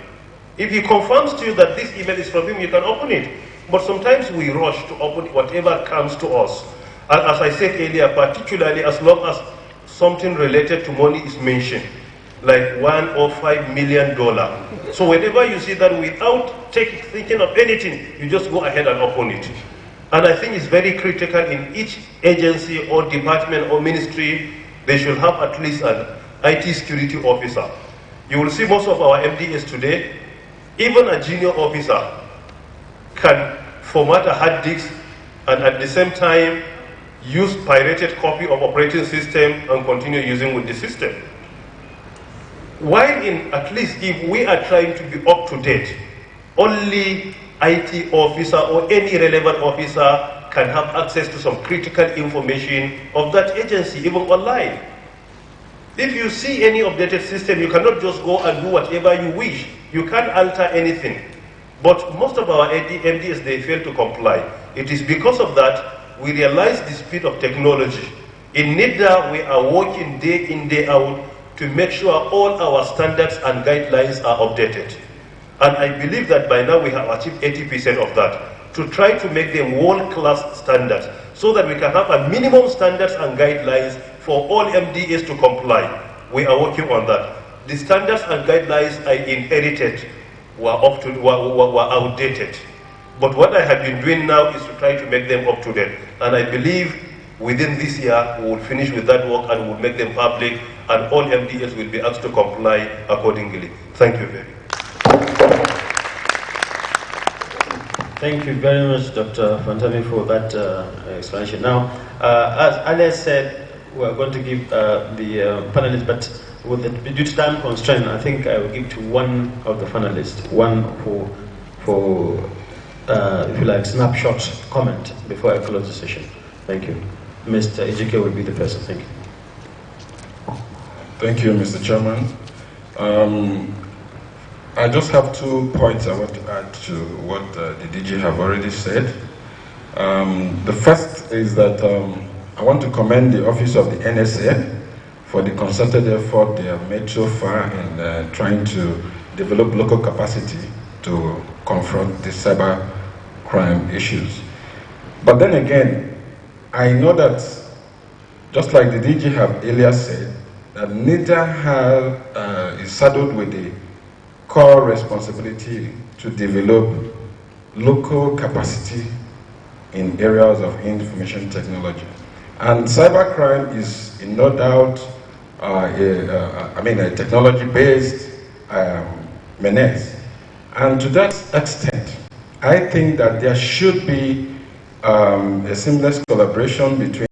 If he confirms to you that this email is from him, you can open it. But sometimes we rush to open whatever comes to us. And as I said earlier, particularly as long as something related to money is mentioned, like $1 or $5 million. So whenever you see that, without thinking of anything, you just go ahead and open it. And I think it's very critical in each agency or department or ministry, they should have at least an IT security officer. You will see most of our MDS today, even a junior officer can format a hard disk and at the same time use pirated copy of operating system and continue using with the system. While at least if we are trying to be up to date, only IT officer or any relevant officer can have access to some critical information of that agency, even online. If you see any updated system, you cannot just go and do whatever you wish. You can't alter anything. But most of our MDS, they fail to comply. It is because of that we realize the speed of technology. In NIDA, we are working day in, day out to make sure all our standards and guidelines are updated. And I believe that by now we have achieved 80% of that, to try to make them world-class standards, so that we can have a minimum standards and guidelines for all MDAs to comply. We are working on that. The standards and guidelines I inherited were outdated. But what I have been doing now is to try to make them up to date. And I believe within this year we will finish with that work and we will make them public, and all MDAs will be asked to comply accordingly. Thank you very much. Thank you very much, Dr. Fantami, for that explanation. Now, as Alice said, we're going to give the panelists, but due to time constraint, I think I will give to one of the panelists, one for if you like, snapshot comment before I close the session. Thank you. Mr. Ejike will be the person. Thank you. Thank you, Mr. Chairman. I just have 2 points I want to add to what the DG have already said. The first is that I want to commend the Office of the NSA for the concerted effort they have made so far in trying to develop local capacity to confront the cyber crime issues. But then again, I know that, just like the DG have earlier said, that NIDA is saddled with the core responsibility to develop local capacity in areas of information technology. And cybercrime is in no doubt a technology-based menace. And to that extent, I think that there should be a seamless collaboration between